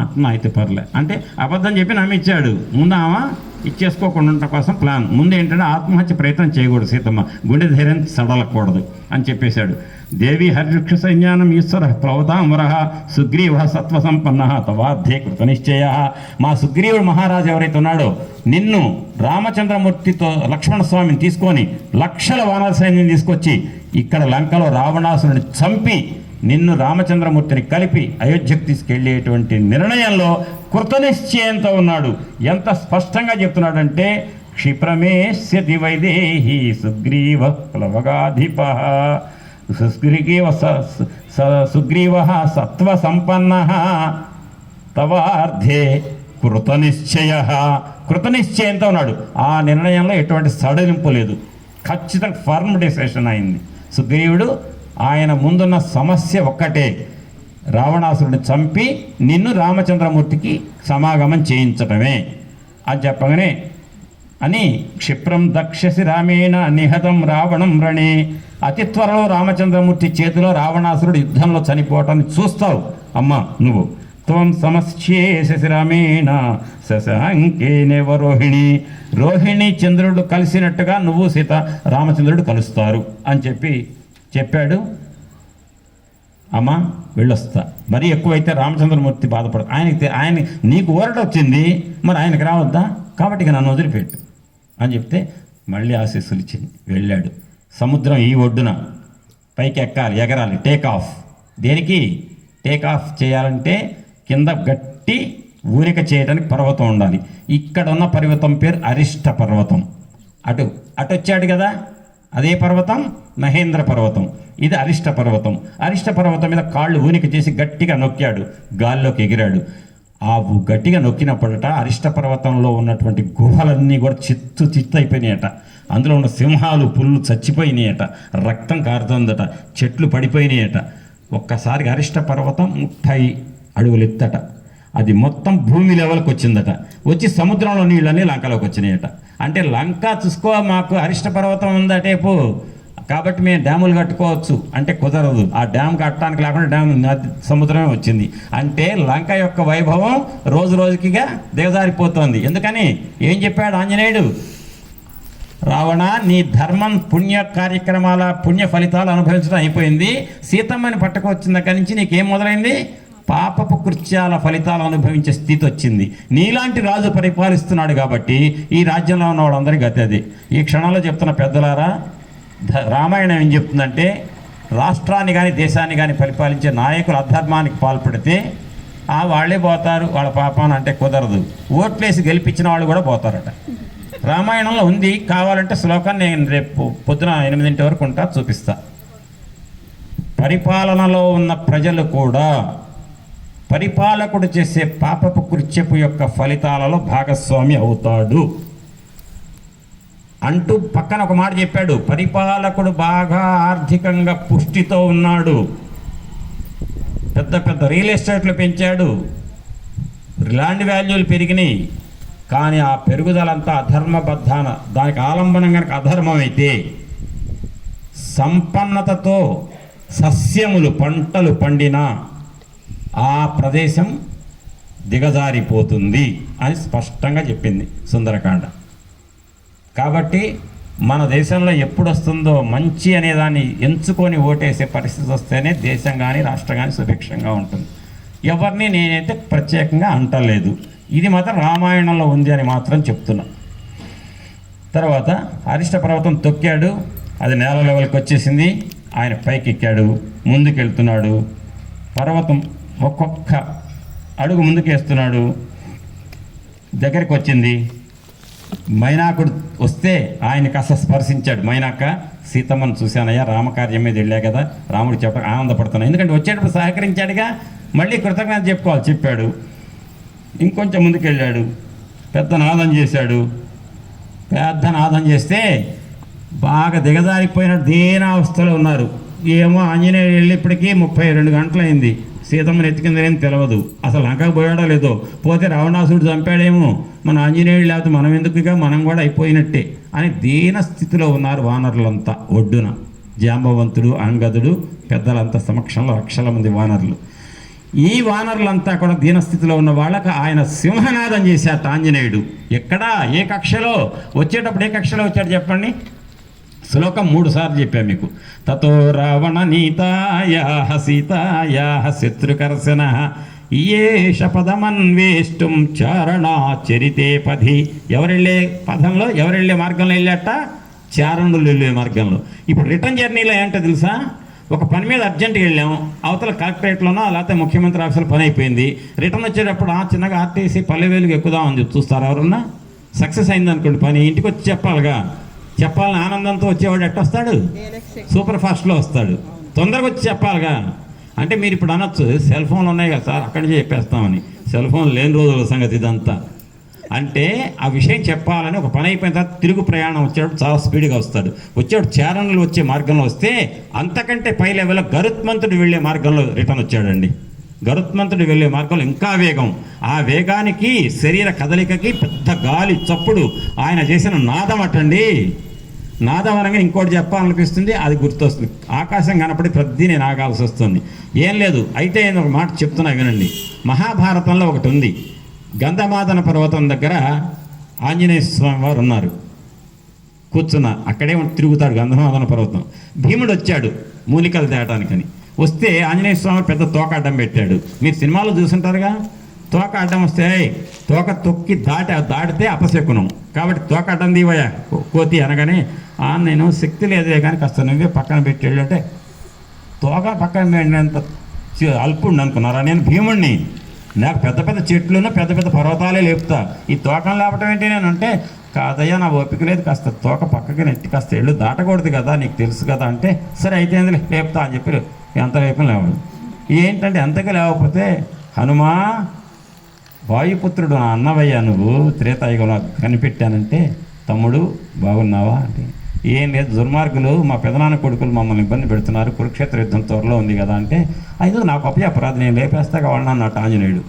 అట్లా అయితే పర్లే అంటే అబద్ధం చెప్పి నమ్మిచ్చాడు. ముందు ఆమె ఇచ్చేసుకోకుండా ఉండటం కోసం ప్లాన్. ముందు ఏంటంటే ఆత్మహత్య ప్రయత్నం చేయకూడదు, సీతమ్మ గుండె ధైర్యం సడలకూడదు అని చెప్పేశాడు. దేవి హరివృక్ష సైన్యానం ఈశ్వర ప్లవతామర సుగ్రీవ సత్వసంపన్న తవాధ్యే కృత నిశ్చయ. మా సుగ్రీవుడు మహారాజు ఎవరైతే ఉన్నాడో నిన్ను రామచంద్రమూర్తితో లక్ష్మణస్వామిని తీసుకొని లక్షల వానర సైన్యం తీసుకొచ్చి ఇక్కడ లంకలో రావణాసురుని చంపి నిన్ను రామచంద్రమూర్తిని కలిపి అయోధ్యకు తీసుకెళ్లేటువంటి నిర్ణయంలో కృతనిశ్చయంతో ఉన్నాడు. ఎంత స్పష్టంగా చెప్తున్నాడంటే క్షిప్రమేష్యతి వైదేహి సుగ్రీవ ప్లవగాధిప సుగ్రీవ సత్వ సంపన్న తవార్థే కృతనిశ్చయ. కృతనిశ్చయంతో ఉన్నాడు. ఆ నిర్ణయంలో ఎటువంటి సడలింపు లేదు, ఖచ్చితంగా ఫర్మ్ డిసిషన్ అయింది. సుగ్రీవుడు ఆయన ముందున్న సమస్య ఒక్కటే, రావణాసురుడిని చంపి నిన్ను రామచంద్రమూర్తికి సమాగమం చేయించటమే అని చెప్పగానే అని క్షిప్రం దక్షసి రామేణ నిహతం రావణం రణే. అతి త్వరలో రామచంద్రమూర్తి చేతిలో రావణాసురుడు యుద్ధంలో చనిపోవటాన్ని చూస్తావు అమ్మ నువ్వు. త్వం సమస్యేసి రామేణ శశాంకేనేవ రోహిణి. రోహిణి చంద్రుడు కలిసినట్టుగా నువ్వు సీత రామచంద్రుడు కలుస్తారు అని చెప్పాడు. అమ్మ వెళ్ళొస్తా, మరీ ఎక్కువైతే రామచంద్రమూర్తి బాధపడదు. ఆయన నీకు ఊరట వచ్చింది, మరి ఆయనకు రావద్దా, కాబట్టి ఇక నన్ను వదిలిపెట్టు అని చెప్తే మళ్ళీ ఆశీస్సులు ఇచ్చింది. వెళ్ళాడు. సముద్రం ఈ ఒడ్డున పైకి ఎక్కాలి, ఎగరాలి, టేక్ ఆఫ్. దేనికి టేక్ ఆఫ్ చేయాలంటే కింద గట్టి ఊరిక చేయడానికి పర్వతం ఉండాలి. ఇక్కడ ఉన్న పర్వతం పేరు అరిష్ట పర్వతం. అటు వచ్చాడు కదా, అదే పర్వతం మహేంద్ర పర్వతం, ఇది అరిష్ట పర్వతం. అరిష్ట పర్వతం మీద కాళ్ళు ఊనిక చేసి గట్టిగా నొక్కాడు, గాల్లోకి ఎగిరాడు. ఆ గట్టిగా నొక్కినప్పుడట అరిష్ట పర్వతంలో ఉన్నటువంటి గుహలన్నీ కూడా చిత్తు అయిపోయినాయట. అందులో ఉన్న సింహాలు పుల్లు చచ్చిపోయినాయట, రక్తం కారుతుందట, చెట్లు పడిపోయినాయట. ఒక్కసారిగా అరిష్ట పర్వతం 30 అడుగులు ఎత్తట, అది మొత్తం భూమి లెవెల్కి వచ్చిందట. వచ్చి సముద్రంలో నీళ్ళన్నీ లంకలోకి వచ్చినాయట. అంటే లంక చూసుకో, మాకు అరిష్ట పర్వతం ఉందటేపు, కాబట్టి మేము డ్యాములు కట్టుకోవచ్చు అంటే కుదరదు. ఆ డ్యామ్ కట్టడానికి లేకుండా డ్యామ్ సముద్రమే వచ్చింది. అంటే లంక యొక్క వైభవం రోజు రోజుకిగా దిగజారిపోతుంది. ఎందుకని ఏం చెప్పాడు ఆంజనేయుడు? రావణ, నీ ధర్మం పుణ్య కార్యక్రమాల పుణ్య ఫలితాలు అనుభవించడం అయిపోయింది. సీతమ్మని పట్టుకొచ్చిన దగ్గర నుంచి నీకేం మొదలైంది? పాపపు కృత్యాల ఫలితాలు అనుభవించే స్థితి వచ్చింది. నీలాంటి రాజు పరిపాలిస్తున్నాడు కాబట్టి ఈ రాజ్యంలో ఉన్న వాళ్ళందరికీ గతి అది. ఈ క్షణంలో చెప్తున్న పెద్దలారా, రామాయణం ఏం చెప్తుందంటే, రాష్ట్రాన్ని కానీ దేశాన్ని కానీ పరిపాలించే నాయకులు అధర్మానికి పాల్పడితే వాళ్ళే పోతారు, వాళ్ళ పాపాన్ని అంటే కుదరదు. ఓట్లేసి గెలిపించిన వాళ్ళు కూడా పోతారట. రామాయణంలో ఉంది. కావాలంటే శ్లోకాన్ని నేను రేపు పొద్దున 8 వరకు ఉంటా, చూపిస్తా. పరిపాలనలో ఉన్న ప్రజలు కూడా పరిపాలకుడు చేసే పాపపు కృత్యపు యొక్క ఫలితాలలో భాగస్వామి అవుతాడు అంటూ పక్కన ఒక మాట చెప్పాడు. పరిపాలకుడు బాగా ఆర్థికంగా పుష్టితో ఉన్నాడు, పెద్ద పెద్ద రియల్ ఎస్టేట్లు పెంచాడు, ల్యాండ్ వాల్యూలు పెరిగినాయి. కానీ ఆ పెరుగుదలంతా అధర్మబద్ధాన, దానికి ఆలంబనం కనుక అధర్మం అయితే సంపన్నతతో సస్యములు పంటలు పండినా ఆ ప్రదేశం దిగజారిపోతుంది అని స్పష్టంగా చెప్పింది సుందరకాండ. కాబట్టి మన దేశంలో ఎప్పుడు వస్తుందో మంచి అనేదాన్ని ఎంచుకొని ఓటేసే పరిస్థితి వస్తేనే దేశం కానీ రాష్ట్రం కానీ సుభిక్షంగా ఉంటుంది. ఎవరిని నేనైతే ప్రత్యేకంగా అంటలేదు, ఇది మాత్రం రామాయణంలో ఉంది అని మాత్రం చెప్తున్నా. తర్వాత అరిష్ట పర్వతం తొక్కాడు, అది నేల లెవెల్కి వచ్చేసింది. ఆయన పైకి ఎక్కాడు, ముందుకెళ్తున్నాడు. పర్వతం ఒక్కొక్క అడుగు ముందుకేస్తున్నాడు. దగ్గరికి వచ్చింది. మైనాకుడు వస్తే ఆయన కాస్త స్పర్శించాడు. మైనాక, సీతమ్మను చూశానయ్యా, రామకార్యం మీద వెళ్ళా కదా, రాముడు చెప్ప ఆనందపడుతున్నాను, ఎందుకంటే వచ్చేటప్పుడు సహకరించాడుగా, మళ్ళీ కృతజ్ఞత చెప్పుకోవాలి, చెప్పాడు. ఇంకొంచెం ముందుకు వెళ్ళాడు, పెద్ద నాదం చేశాడు. పెద్ద నాదం చేస్తే బాగా దిగజారిపోయినట్టు దీనావస్థలో ఉన్నారు. ఏమో ఆంజనేయుడు వెళ్ళేప్పటికీ 32 గంటలైంది. సీతమ్మని ఎత్తుకిందనేం తెలియదు. అసలు లంకకు పోయాడో లేదో, పోతే రావణాసుడు చంపాడేమో, మన ఆంజనేయుడు లేకపోతే మనం ఎందుకుగా, మనం కూడా అయిపోయినట్టే అని దీన స్థితిలో ఉన్నారు వానరులంతా. ఒడ్డున జాంబవంతుడు, అంగదుడు, పెద్దలంతా సమక్షంలో లక్షల మంది వానరులు. ఈ వానరులంతా కూడా దీనస్థితిలో ఉన్న వాళ్ళకి ఆయన సింహనాదం చేశాట ఆంజనేయుడు. ఎక్కడా, ఏ కక్షలో వచ్చేటప్పుడు, ఏ కక్షలో వచ్చాడు చెప్పండి. శ్లోకం 3 సార్లు చెప్పాను మీకు. తతో రావణ నీతాయా సీతాయా శత్రుకర్శన ఏష పదమన్వేష్టం చారణాచరితే పది. ఎవరెళ్ళే పదంలో, ఎవరెళ్ళే మార్గంలో వెళ్ళాట? చారణులు వెళ్ళే మార్గంలో. ఇప్పుడు రిటర్న్ జర్నీలో ఏంటో తెలుసా? ఒక పని మీద అర్జెంట్గా వెళ్ళాము, అవతల కలెక్టరేట్లోనో లేకపోతే ముఖ్యమంత్రి ఆఫీసులో పని అయిపోయింది. రిటర్న్ వచ్చేటప్పుడు చిన్నగా ఆర్టీసీ పల్లెవేలుగా ఎక్కుదామని చెప్పి చూస్తారు. ఎవరన్నా సక్సెస్ అయింది అనుకోండి పని, ఇంటికి వచ్చి చెప్పాలిగా. చెప్పాలని ఆనందంతో వచ్చేవాడు ఎట్టొస్తాడు? సూపర్ ఫాస్ట్లో వస్తాడు. తొందరగా వచ్చి చెప్పాలిగా. అంటే మీరు ఇప్పుడు అనొచ్చు, సెల్ ఫోన్లు ఉన్నాయి కదా సార్, అక్కడి నుంచి చెప్పేస్తామని. సెల్ ఫోన్ లేని రోజుల సంగతి ఇదంతా. అంటే ఆ విషయం చెప్పాలని, ఒక పని అయిపోయిన తర్వాత తిరుగు ప్రయాణం వచ్చేటప్పుడు చాలా స్పీడ్గా వస్తాడు. వచ్చేవాడు చారణులు వచ్చే మార్గంలో వస్తే అంతకంటే పై లెవెల్లో గరుత్మంతుడు వెళ్ళే మార్గంలో రిటర్న్ వచ్చాడండి. గరుత్మంతుడు వెళ్ళే మార్గంలో ఇంకా వేగం. ఆ వేగానికి, శరీర కదలికకి పెద్ద గాలి చప్పుడు, ఆయన చేసిన నాదం అటండి. నాదం అనగా ఇంకోటి చెప్పాలనిపిస్తుంది, అది గుర్తొస్తుంది. ఆకాశం కనపడి ప్రతి నేను ఆగాల్సి వస్తుంది. ఏం లేదు, అయితే నేను ఒక మాట చెప్తున్నా వినండి. మహాభారతంలో ఒకటి ఉంది. గంధమాదన పర్వతం దగ్గర ఆంజనేయ స్వామి వారు ఉన్నారు, కూర్చున్నారు. అక్కడే తిరుగుతాడు గంధమాదన పర్వతం. భీముడు వచ్చాడు మూలికలు తేయటానికని. వస్తే ఆంజనేయ స్వామి పెద్ద తోక అడ్డం పెట్టాడు. మీరు సినిమాలో చూసుంటారుగా, తోక అడ్డం వస్తే తోక తొక్కి దాటితే అపశకునం. కాబట్టి తోక అడ్డం దీవయ్యా కోతి అనగానే, నేను శక్తి లేదే కానీ కాస్త నువ్వే పక్కన పెట్టాడు అంటే, తోక పక్కన పెట్టినంత అల్పుండి అనుకున్నారా? నేను భీముడిని, నాకు పెద్ద పెద్ద చెట్లున్న పెద్ద పెద్ద పర్వతాలే లేపుతా, ఈ తోకను లేపటం ఏంటి నేను అంటే, కాదయ్యా నా ఓపిక లేదు, కాస్త తోక పక్కకి నెట్టి కాస్త ఎళ్ళు దాటకూడదు కదా, నీకు తెలుసు కదా అంటే, సరే అయితే లేపుతా అని చెప్పి ఎంత లేపని లేవడు. ఏంటంటే ఎంతగా లేకపోతే, హనుమా వాయుపుత్రుడు నా అన్నవయ్యా, నువ్వు త్రేతాయుగంలో కనిపెట్టానంటే, తమ్ముడు బాగున్నావా అంటే, ఏం లేదు దుర్మార్గులు మా పెదనాన్న కొడుకులు మమ్మల్ని ఇబ్బంది పెడుతున్నారు, కురుక్షేత్ర యుద్ధం త్వరలో ఉంది కదా అంటే, అయితే నాకు అప్పచెప్పరాదు, నేను లేపేస్తా కావాలన్నా అన్నట్టు ఆంజనేయుడు.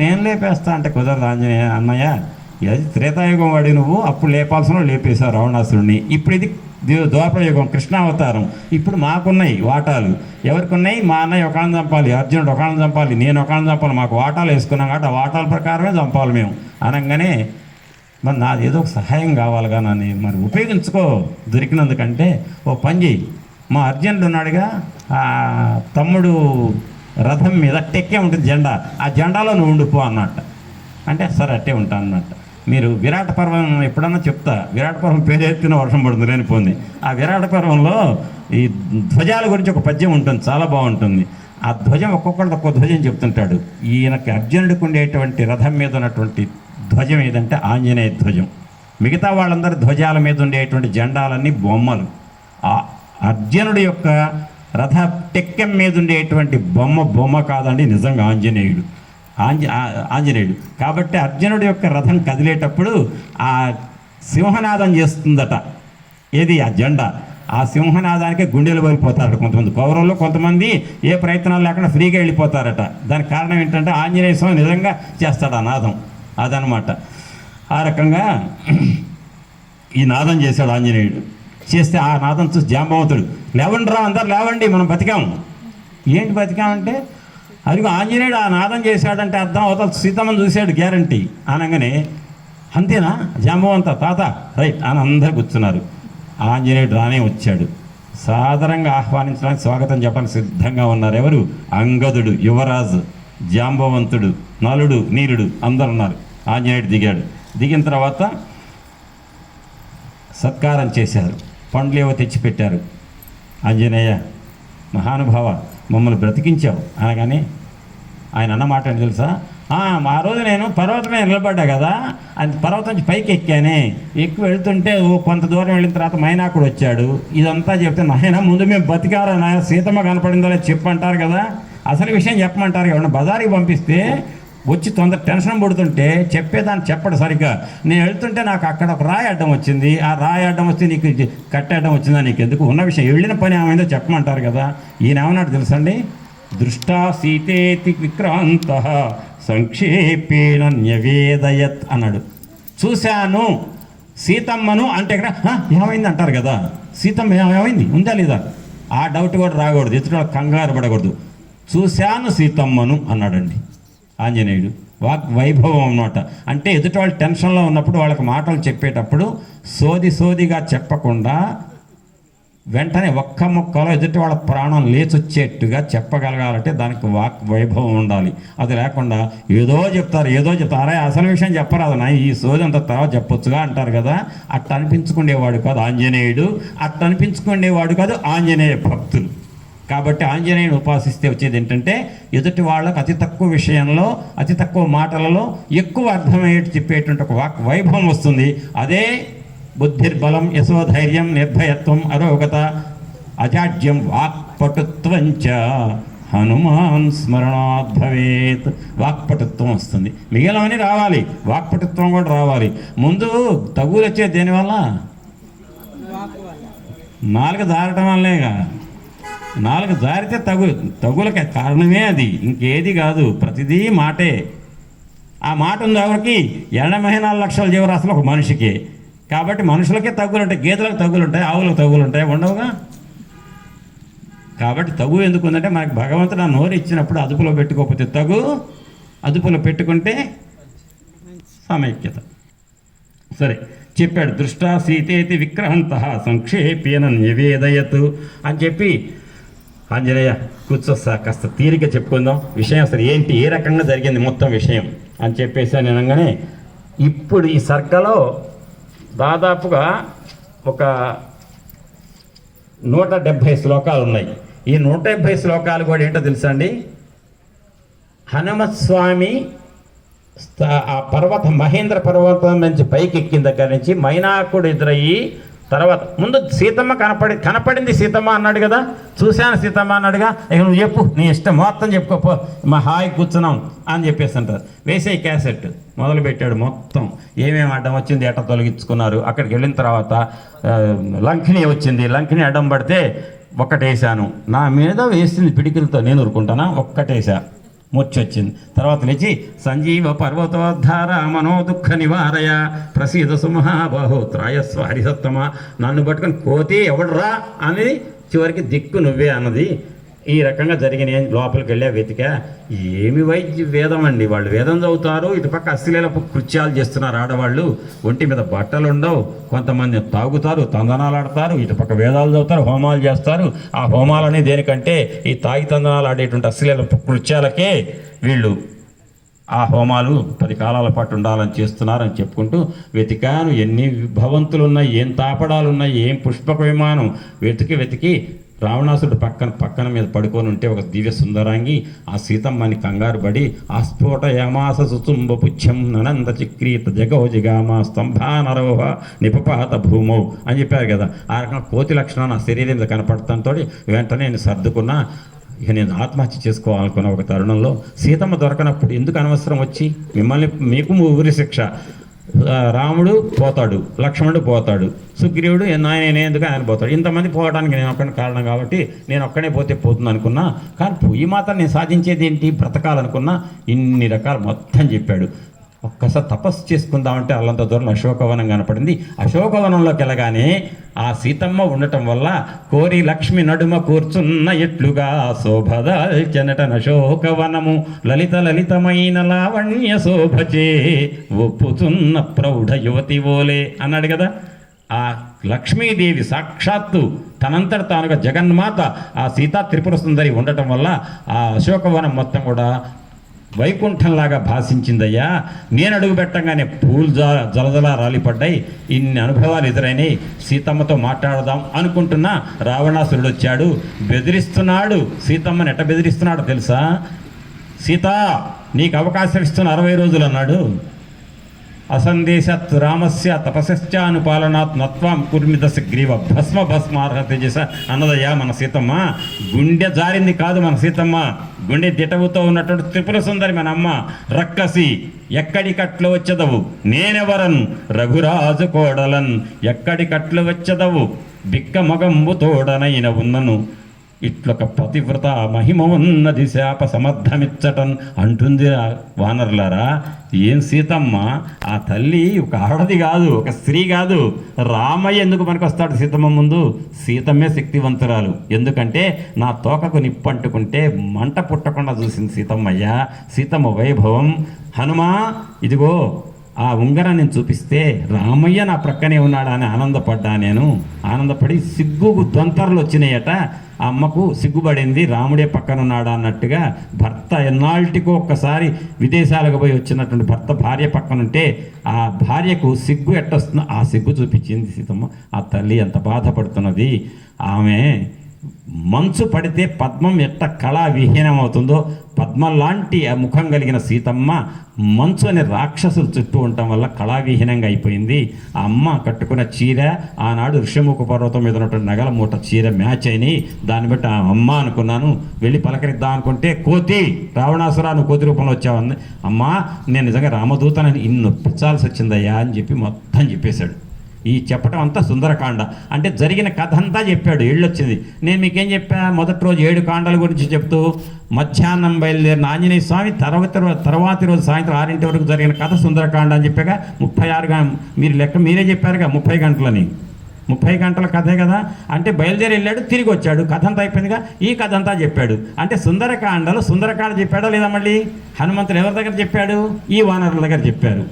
నేను లేపేస్తా అంటే కుదరదు ఆంజనేయ అన్నయ్య, అది త్రేతాయుగం వాడి నువ్వు, అప్పుడు లేపాల్సిన లేపేశావు రావణాసురుడిని. ఇప్పుడు ఇది ద్వాపరయుగం కృష్ణావతారం. ఇప్పుడు మాకున్నాయి వాటాలు. ఎవరికి ఉన్నాయి? మా అన్నయ్య ఒకళ్ళని చంపాలి, అర్జునుడు ఒకళ్ళని చంపాలి, నేను ఒకళ్ళని చంపాలి, మాకు వాటాలు వేసుకున్నాం కాబట్టి ఆ వాటాల ప్రకారమే చంపాలి మేము అనగానే, మరి నాది ఏదో ఒక సహాయం కావాలిగా, నన్ను మరి ఉపయోగించుకో దొరికినందుకంటే ఓ పని చేయి, మా అర్జునుడు ఉన్నాడుగా, ఆ తమ్ముడు రథం మీద టెక్కే ఉంటుంది జెండా, ఆ జెండాలో నువ్వు ఉండిపో అన్నట్ట. అంటే సరే అట్టే ఉంటా అన్నట్ట. మీరు విరాట పర్వం ఎప్పుడన్నా చెప్తా, విరాట పర్వం పేరు ఎత్తిన వర్షం పడుతుంది లేనిపోయింది. ఆ విరాట పర్వంలో ఈ ధ్వజాల గురించి ఒక పద్యం ఉంటుంది, చాలా బాగుంటుంది. ఆ ధ్వజం ఒక్కొక్కటి ఒక్కొక్క ధ్వజం చెప్తుంటాడు. ఈయనకి అర్జునుడికి ఉండేటువంటి రథం మీద ఉన్నటువంటి ధ్వజం ఏదంటే ఆంజనేయ ధ్వజం. మిగతా వాళ్ళందరి ధ్వజాల మీద ఉండేటువంటి జెండాలన్నీ బొమ్మలు. ఆ అర్జునుడి యొక్క రథ టెక్కెం మీద ఉండేటువంటి బొమ్మ కాదండి, నిజంగా ఆంజనేయుడు. ఆంజనేయుడు కాబట్టి అర్జునుడి యొక్క రథం కదిలేటప్పుడు ఆ సింహనాదం చేస్తుందట. ఏది? ఆ జెండా. ఆ సింహనాదానికి గుండెలు వెళ్ళిపోతారట కొంతమంది కౌరవులు, కొంతమంది ఏ ప్రయత్నాలు లేకుండా ఫ్రీగా వెళ్ళిపోతారట. దానికి కారణం ఏంటంటే ఆంజనేయ స్వామి నిజంగా చేస్తాడు ఆ నాదం. అదనమాట. ఆ రకంగా ఈ నాదం చేశాడు ఆంజనేయుడు. చేస్తే ఆ నాదం చూసి జాంబవంతుడు, లేవండి రా అందరు లేవండి, మనం బతికాము. ఏంటి బతికామంటే, అదిగో ఆంజనేయుడు ఆ నాదం చేశాడంటే అర్థం అవతల సీతమ్మని చూశాడు గ్యారంటీ అనగానే, అంతేనా జాంబవంత తాత రైట్ అని అందరు కూర్చున్నారు. ఆంజనేయుడు రానే వచ్చాడు. సాదరంగా ఆహ్వానించడానికి, స్వాగతం చెప్పడానికి సిద్ధంగా ఉన్నారు. ఎవరు? అంగదుడు, యువరాజు, జాంబవంతుడు, నలుడు, నీలుడు అందరు ఉన్నారు. ఆంజనేయుడు దిగాడు. దిగిన తర్వాత సత్కారం చేశారు, పండ్లు ఏవో తెచ్చిపెట్టారు. ఆంజనేయ మహానుభావ, మమ్మల్ని బ్రతికించావు అనగానే ఆయన అన్నమాట అని తెలుసా? ఆ రోజు నేను పర్వతం మీద నిలబడ్డా కదా, అది పర్వతం నుంచి పైకి ఎక్కానే, ఎక్కువ వెళ్తుంటే కొంత దూరం వెళ్ళిన తర్వాత మైనాకుడు వచ్చాడు. ఇదంతా చెప్తే, నాయన ముందు మేము బతికారా, నాయన సీతమ్మ కనపడిందో లేదు చెప్పంటారు కదా, అసలు విషయం చెప్పమంటారు కదా. బజారికి పంపిస్తే వచ్చి తొందర టెన్షన్ పడుతుంటే చెప్పేదాన్ని చెప్పడు సరిగ్గా. నేను వెళ్తుంటే నాకు అక్కడ ఒక రాయి అడ్డం వచ్చింది, ఆ రాయి అడ్డం వస్తే నీకు కట్టేయడం వచ్చిందా, నీకు ఎందుకు, ఉన్న విషయం వెళ్ళిన పని ఏమైందో చెప్పమంటారు కదా. ఈయన ఏమన్నాడు తెలుసండి? దృష్టా సీతేతి విక్రాంత సంక్షేపేణ న్యవేదయత్ అన్నాడు. చూశాను సీతమ్మను అంటే ఇక్కడ ఏమైంది అంటారు కదా, సీతమ్మ ఏమైంది ఉందా లేదా ఆ డౌట్ కూడా రాకూడదు, ఎదుటి కంగారు పడకూడదు. చూశాను సీతమ్మను అన్నాడండి ఆంజనేయుడు. వాక్ వైభవం అన్నమాట. అంటే ఎదుటి వాళ్ళు టెన్షన్లో ఉన్నప్పుడు వాళ్ళకి మాటలు చెప్పేటప్పుడు సోదిగా చెప్పకుండా వెంటనే ఒక్క ముక్కలో ఎదుటి వాళ్ళ ప్రాణం లేచొచ్చేట్టుగా చెప్పగలగాలంటే దానికి వాక్ వైభవం ఉండాలి. అది లేకుండా ఏదో చెప్తారే అసలు విషయం చెప్పరాదు నా, ఈ సోది అంత తర్వాత చెప్పొచ్చుగా అంటారు కదా. అట్ట అనిపించుకునేవాడు కాదు ఆంజనేయుడు, అట్ట అనిపించుకునేవాడు కాదు ఆంజనేయ భక్తులు. కాబట్టి ఆంజనేయుని ఉపాసిస్తే వచ్చేది ఏంటంటే ఎదుటి వాళ్ళకు అతి తక్కువ విషయంలో, అతి తక్కువ మాటలలో ఎక్కువ అర్థమయ్యేట్టు చెప్పేటువంటి ఒక వాక్ వైభవం వస్తుంది. అదే బుద్ధిర్బలం, యశోధైర్యం, నిర్భయత్వం, అరోగత, అజాడ్యం, వాక్పటుత్వంచ హనుమాన్ స్మరణాత్ భవేత్. వాక్పటుత్వం వస్తుంది, మిగిలినవన్నీ రావాలి, వాక్పటుత్వం కూడా రావాలి. ముందు తగులు వచ్చేది దేనివల్ల? నాలుగు దారటం వల్లేగా. నాలుగు జారితే తగులకి కారణమే అది, ఇంకేది కాదు. ప్రతిదీ మాటే. ఆ మాట ఉంది ఎవరికి? 84 లక్షల జీవరాశులు ఒక మనిషికి. కాబట్టి మనుషులకే తగ్గులుంటాయి, గేదెలకు తగ్గులుంటాయి, ఆవులకు తగ్గులుంటాయి, ఉండవుగా. కాబట్టి తగు ఎందుకు ఉందంటే మనకి భగవంతుడు ఆ నోరు ఇచ్చినప్పుడు అదుపులో పెట్టుకోకపోతే తగు, అదుపులో పెట్టుకుంటే సమైక్యత. సరే చెప్పాడు. దృష్టా సీతేతి విక్రాంత సంక్షేపేన నివేదయత్ అని చెప్పి, ఆంజనేయ కూర్చొస్తా కాస్త తీరిక చెప్పుకుందాం విషయం, అసలు ఏంటి, ఏ రకంగా జరిగింది మొత్తం విషయం అని చెప్పేసి అని అనగానే, ఇప్పుడు ఈ సర్గలో దాదాపుగా ఒక 170 శ్లోకాలు ఉన్నాయి. ఈ 170 శ్లోకాలు కూడా ఏంటో తెలుసా అండి? హనుమత్ స్వామి ఆ పర్వత మహేంద్ర పర్వతం నుంచి పైకి ఎక్కిన దగ్గర నుంచి మైనాకుడు ఎదురయ్యి, తర్వాత ముందు సీతమ్మ కనపడింది సీతమ్మ అన్నాడు కదా, చూశాను సీతమ్మ అన్నాడుగా, ఇక నువ్వు చెప్పు, నీ ఇష్టం మొత్తం చెప్పుకోపో, మా హాయి కూర్చున్నాం అని చెప్పేసి అంటారు. వేసే క్యాసెట్ మొదలుపెట్టాడు. మొత్తం ఏమేమి అడ్డం వచ్చింది, ఎట్ట తొలగించుకున్నారు. అక్కడికి వెళ్ళిన తర్వాత లంకిని వచ్చింది, లంకిని అడ్డం పడితే ఒక్కటేసాను, నా మీద వేసింది పిడికిలతో నేను ఊరుకుంటానా, ఒక్కటేసా. మూర్చొచ్చింది. తర్వాత లేచి సంజీవ పర్వతోద్ధార మనో దుఃఖ నివారయ ప్రసీద సుమహాబాహో త్రాయస్వ హరిసత్తమ. నన్ను పట్టుకొని కోతి ఎవడరా అనేది చివరికి దిక్కు నువ్వే అన్నది. ఈ రకంగా జరిగిన లోపలికి వెళ్ళా వెతికా. ఏమి వేదం అండి, వాళ్ళు వేదం చదువుతారు, ఇటుపక్క అశ్లీలపు కృత్యాలు చేస్తున్నారు ఆడవాళ్ళు. ఒంటి మీద బట్టలు ఉండవు, కొంతమంది తాగుతారు, తందనాలు ఆడతారు, ఇటుపక్క వేదాలు చదువుతారు, హోమాలు చేస్తారు. ఆ హోమాలని దేనికంటే ఈ తాగి తందనాలు ఆడేటువంటి అశ్లీలపు కృత్యాలకే వీళ్ళు ఆ హోమాలు 10 కాలాల పాటు ఉండాలని చేస్తున్నారని చెప్పుకుంటూ వెతికాను. ఎన్ని భవంతులు ఉన్నాయి, ఏం తాపడాలు ఉన్నాయి, ఏం పుష్పక విమానం. వెతికి రావణాసుడు పక్కన మీద పడుకొని ఉంటే ఒక దివ్య సుందరాంగి ఆ సీతమ్మని కంగారు పడి ఆస్ఫోట యమాస సుచుంబ పుచ్చం ననంద చక్రీత జగో జిగామ స్తంభానరోహ నిపపాత భూమౌ అని చెప్పారు కదా. ఆ రకంగా కోతి లక్షణం నా శరీరం మీద కనపడటంతో వెంటనే నేను సర్దుకున్నా. ఇక నేను ఆత్మహత్య చేసుకోవాలనుకున్న ఒక తరుణంలో సీతమ్మ దొరకనప్పుడు ఎందుకు అనవసరం వచ్చి మీకు ఊరి శిక్ష. రాముడు పోతాడు, లక్ష్మణుడు పోతాడు, సుగ్రీవుడు నేను ఎందుకు ఆయన పోతాడు. ఇంతమంది పోవడానికి నేను ఒక్కడిని కారణం కాబట్టి నేను ఒక్కడే పోతే పోతుంది అనుకున్నా. కానీ పోయి మాత్రం నేను సాధించేది ఏంటి, బ్రతకాలనుకున్నా. ఇన్ని రకాలు మొత్తం చెప్పాడు. ఒక్కసారి తపస్సు చేసుకుందామంటే అల్లంత దూరం అశోకవనం కనపడింది. అశోకవనంలోకి వెళ్ళగానే ఆ సీతమ్మ ఉండటం వల్ల కోరి లక్ష్మి నడుమ కూర్చున్న ఎట్లుగా శోభదాల్చనట అశోకవనము లలితమైన లావణ్య శోభచే ఒప్పుతున్న ప్రౌఢ యువతి ఓలే అన్నాడు కదా. ఆ లక్ష్మీదేవి సాక్షాత్తు తనంతట తానుగా జగన్మాత ఆ సీతా త్రిపుర సుందరి ఉండటం వల్ల ఆ అశోకవనం మొత్తం కూడా వైకుంఠంలాగా భాషించిందయ్యా. నేను అడుగు పెట్టంగానే పూలు జలజలా రాలిపడ్డాయి. ఇన్ని అనుభవాలు ఎదురైనాయి. సీతమ్మతో మాట్లాడదాం అనుకుంటున్నా రావణాసురుడు వచ్చాడు, బెదిరిస్తున్నాడు. సీతమ్మని ఎట్ట బెదిరిస్తున్నాడు తెలుసా? సీత నీకు అవకాశం ఇస్తున్న 60 రోజులు అన్నాడు. అసందేశాత్ రామస్య తపశ్చానుపాలనాత్ నత్వాం కుర్మిత గ్రీవ భస్మార్హ తేజస అన్నదయ్యా మన సీతమ్మ. గుండె జారింది కాదు మన సీతమ్మ, గుండె దిటవుతో ఉన్నటువంటి త్రిపుర సుందరి మన అమ్మ. రక్కసి ఎక్కడికట్లు వచ్చదవు, నేనెవరన్ రఘురాజు కోడలన్ ఎక్కడికట్లు వచ్చదవు, బిక్క మగంబు తోడనైన ఉన్నను ఇట్లొక పతివ్రత మహిమ ఉన్నది శాప సమర్థమిచ్చటన్ అంటుంది. వానరులారా, ఏం సీతమ్మ ఆ తల్లి ఒక ఆడది కాదు, ఒక స్త్రీ కాదు. రామయ్య ఎందుకు పనికొస్తాడు సీతమ్మ ముందు? సీతమ్మే శక్తివంతురాలు. ఎందుకంటే నా తోకకు నిప్పంటుకుంటే మంట పుట్టకుండా చూసింది సీతమ్మయ్య. సీతమ్మ వైభవం. హనుమా ఇదిగో ఆ ఉంగరం నేను చూపిస్తే రామయ్య నా ప్రక్కనే ఉన్నాడా అని ఆనందపడ్డా. నేను ఆనందపడి సిగ్గుకు దొంతరలు వచ్చినాయట. ఆ అమ్మకు సిగ్గుపడింది, రాముడే పక్కనున్నాడా అన్నట్టుగా. భర్త ఎన్నాళ్ళటికో ఒక్కసారి విదేశాలకు పోయి వచ్చినటువంటి భర్త భార్య పక్కనుంటే ఆ భార్యకు సిగ్గు ఎట్టొస్తుందో ఆ సిగ్గు చూపించింది సీతమ్మ. ఆ తల్లి ఎంత బాధపడుతున్నది. ఆమె మంచు పడితే పద్మం ఎట్ట కళా విహీనమవుతుందో పద్మం లాంటి ఆ ముఖం కలిగిన సీతమ్మ మంచు అనే రాక్షసులు చుట్టూ ఉండటం వల్ల కళావిహీనంగా అయిపోయింది. ఆ అమ్మ కట్టుకున్న చీర ఆనాడు ఋషముఖ పర్వతం మీద ఉన్నటువంటి నగల మూట చీర మ్యాచ్ అయినాయి. దాన్ని బట్టి ఆ అమ్మ అనుకున్నాను. వెళ్ళి పలకరిద్దాం అనుకుంటే కోతి రావణాసురా నువ్వు కోతి రూపంలో వచ్చావని. అమ్మా నేను నిజంగా రామదూతనని ఇన్ని పిచ్చాల్సి వచ్చిందయ్యా అని చెప్పి మొత్తం చెప్పేశాడు. ఈ చెప్పటం అంతా సుందరకాండ అంటే జరిగిన కథ అంతా చెప్పాడు. ఏళ్ళొచ్చింది. నేను మీకేం చెప్పా, మొదటి రోజు 7 కాండల గురించి చెప్తూ మధ్యాహ్నం బయలుదేరిన ఆంజనేయ స్వామి తర్వాతి రోజు సాయంత్రం 6 వరకు జరిగిన కథ సుందరకాండ అని చెప్పాక 36 మీరు లెక్క మీరే చెప్పారుగా 30 గంటలని. 30 గంటల కథే కదా. అంటే బయలుదేరి వెళ్ళాడు, తిరిగి వచ్చాడు, కథ అంతా అయిపోయిందిగా. ఈ కథ అంతా చెప్పాడు. అంటే సుందరకాండలో సుందరకాండ చెప్పాడా లేదా? మళ్ళీ హనుమంతుడు ఎవరి దగ్గర చెప్పాడు? ఈ వానరుల దగ్గర చెప్పారు.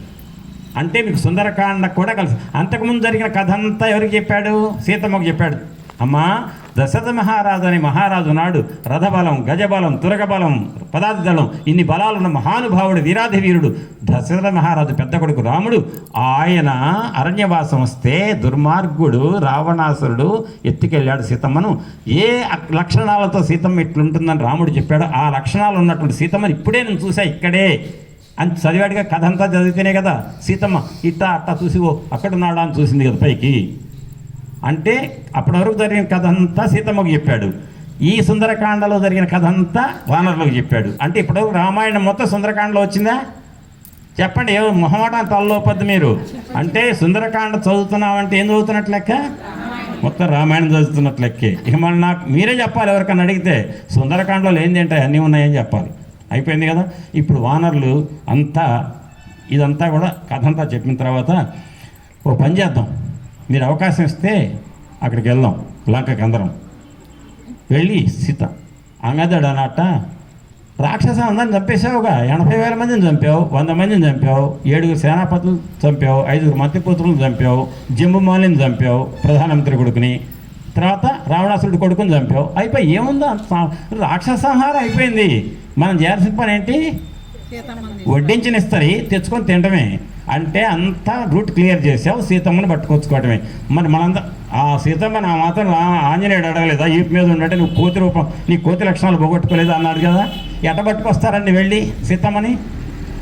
అంటే మీకు సుందరకాండ కూడా కలిసి. అంతకుముందు జరిగిన కథ అంతా ఎవరికి చెప్పాడు? సీతమ్మకు చెప్పాడు. అమ్మా దశరథ మహారాజు అనే మహారాజు నాడు రథబలం, గజబలం, తురగబలం, పదార్థ దళం ఇన్ని బలాలున్న మహానుభావుడు వీరాధి వీరుడు దశరథ మహారాజు పెద్ద కొడుకు రాముడు. ఆయన అరణ్యవాసం వస్తే దుర్మార్గుడు రావణాసురుడు ఎత్తుకెళ్ళాడు సీతమ్మను. ఏ లక్షణాలతో సీతమ్మ ఇట్లుంటుందని రాముడు చెప్పాడు. ఆ లక్షణాలు ఉన్నటువంటి సీతమ్మని ఇప్పుడే నేను చూసా ఇక్కడే అని చదివాడిగా. కథ అంతా చదివితేనే కదా సీతమ్మ ఇట్టా అట్టా చూసివో అక్కడున్నాడా అని చూసింది కదా పైకి. అంటే అప్పటి వరకు జరిగిన కథ అంతా సీతమ్మకు చెప్పాడు. ఈ సుందరకాండలో జరిగిన కథ అంతా వానరులకు చెప్పాడు. అంటే ఇప్పటివరకు రామాయణం మొత్తం సుందరకాండలో వచ్చిందా? చెప్పండి. ఏ మొహమాటాన్ని తలలోపద్దు మీరు. అంటే సుందరకాండ చదువుతున్నామంటే ఏం చదువుతున్నట్లు లెక్క? మొత్తం రామాయణం చదువుతున్నట్లు లెక్కే. ఇక మళ్ళీ నాకు మీరే చెప్పాలి. ఎవరికన్నా అడిగితే సుందరకాండలో ఏంటి అంటే అన్నీ ఉన్నాయని చెప్పాలి. అయిపోయింది కదా. ఇప్పుడు వానరులు అంతా ఇదంతా కూడా కథ అంతా చెప్పిన తర్వాత ఓ పని చేద్దాం, మీరు అవకాశం ఇస్తే అక్కడికి వెళ్దాం, లంకకి అందరం వెళ్ళి సీత అంగదుడు అన్నట్ట రాక్షస అందరిని చంపేసావుగా, 80,000 మందిని చంపావు, 100 మందిని చంపావు, 7 సేనాపతులు చంపావు, 5 మంత్రిపుత్రులను చంపావు, జంబుమాలిని చంపావు, ప్రధానమంత్రి కొడుకుని, తర్వాత రావణాసురుడి కొడుకుని చంపావు, అయిపోయి ఏముందో రాక్షస సంహారం అయిపోయింది. మనం చేయాల్సిన పని ఏంటి? వడ్డించిన ఇస్తారు తెచ్చుకొని తినటమే. అంటే అంతా రూట్ క్లియర్ చేసావు, సీతమ్మని పట్టుకొచ్చుకోవటమే. మరి మనంతా ఆ సీతమ్మని ఆ మాత్రం ఆంజనేయుడు అడగలేదా? ఈ మీద ఉన్నట్టే నువ్వు కోతి రూపం, నీ కోతి లక్షణాలు పోగొట్టుకోలేదు అన్నాడు కదా. ఎట పట్టుకొస్తారండి వెళ్ళి సీతమ్మని?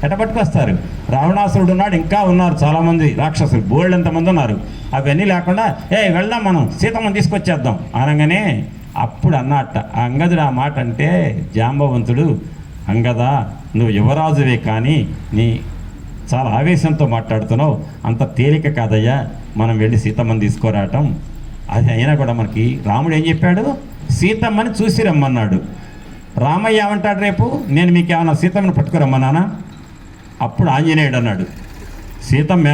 ఎట పట్టుకొస్తారు? రావణాసురుడు ఉన్నాడు, ఇంకా ఉన్నారు చాలామంది రాక్షసులు, బోల్డ్ ఎంతమంది ఉన్నారు. అవన్నీ లేకుండా వెళ్దాం మనం సీతమ్మని తీసుకొచ్చేద్దాం అనగానే అప్పుడు అన్నట్ట అంగదుడు ఆ మాట అంటే జాంబవంతుడు, అంగదా నువ్వు యువరాజువే కానీ నీ చాలా ఆవేశంతో మాట్లాడుతున్నావు, అంత తేలిక కాదయ్యా మనం వెళ్ళి సీతమ్మని తీసుకురావటం. అది అయినా కూడా మనకి రాముడు ఏం చెప్పాడు? సీతమ్మని చూసి రమ్మన్నాడు. రామయ్య ఏమంటాడు రేపు? నేను మీకు ఏమన్నా సీతమ్మని పట్టుకురమ్మన్నానా? అప్పుడు ఆంజనేయుడు అన్నాడు, సీతమ్మ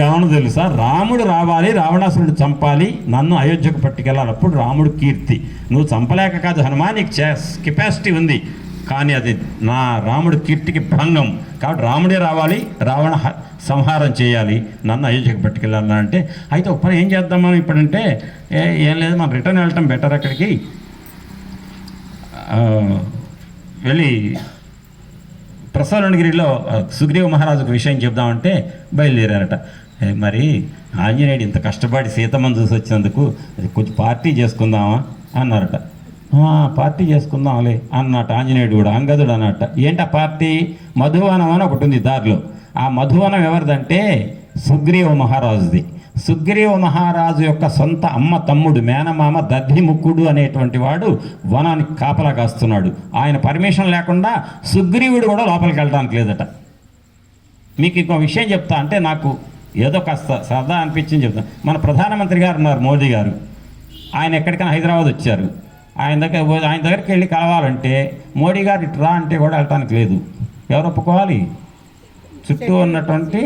ఏమన్నా తెలుసా, రాముడు రావాలి, రావణాసురుడు చంపాలి, నన్ను అయోధ్యకు పట్టుకెళ్ళాలి, అప్పుడు రాముడు కీర్తి. నువ్వు చంపలేక కాదు హనుమా, నీకు కెపాసిటీ ఉంది, కానీ అది నా రాముడి కీర్తికి భంగం, కాబట్టి రాముడే రావాలి, రావణ సంహారం చేయాలి, నన్ను అయోధ్యకు పట్టుకెళ్ళాలి అంటే. అయితే ఒక పని ఏం చేద్దాం మనం ఇప్పుడంటే, ఏం లేదు మనం రిటర్న్ వెళ్ళటం బెటర్, అక్కడికి వెళ్ళి ప్రసరణగిరిలో సుగ్రీవ మహారాజుకు విషయం చెప్దామంటే బయలుదేరారట. మరి ఆంజనేయుడు ఇంత కష్టపడి సీతమ్మని చూసి వచ్చినందుకు కొంచెం పార్టీ చేసుకుందామా అన్నారట. పార్టీ చేసుకుందాంలే అన్నట్ట ఆంజనేయుడు కూడా. అంగదుడు అన్నట్ట ఏంటి ఆ పార్టీ? మధువనం అని ఒకటి ఉంది దారిలో. ఆ మధువనం ఎవరిదంటే సుగ్రీవ మహారాజుది. సుగ్రీవ మహారాజు యొక్క సొంత అమ్మ తమ్ముడు మేనమామ దద్దిముక్కుడు అనేటువంటి వాడు వనానికి కాపలా కాస్తున్నాడు. ఆయన పర్మిషన్ లేకుండా సుగ్రీవుడు కూడా లోపలికి వెళ్ళడానికి లేదట. మీకు ఇంకో విషయం చెప్తా, అంటే నాకు ఏదో కాస్త సరదా అనిపించింది చెప్తా. మన ప్రధానమంత్రి గారు ఉన్నారు, మోదీ గారు. ఆయన ఎక్కడికైనా హైదరాబాద్ వచ్చారు. ఆయన దగ్గరికి వెళ్ళి కలవాలంటే మోడీ గారు ఇటు రా అంటే కూడా వెళ్ళటానికి లేదు. ఎవరు ఒప్పుకోవాలి? చుట్టూ ఉన్నటువంటి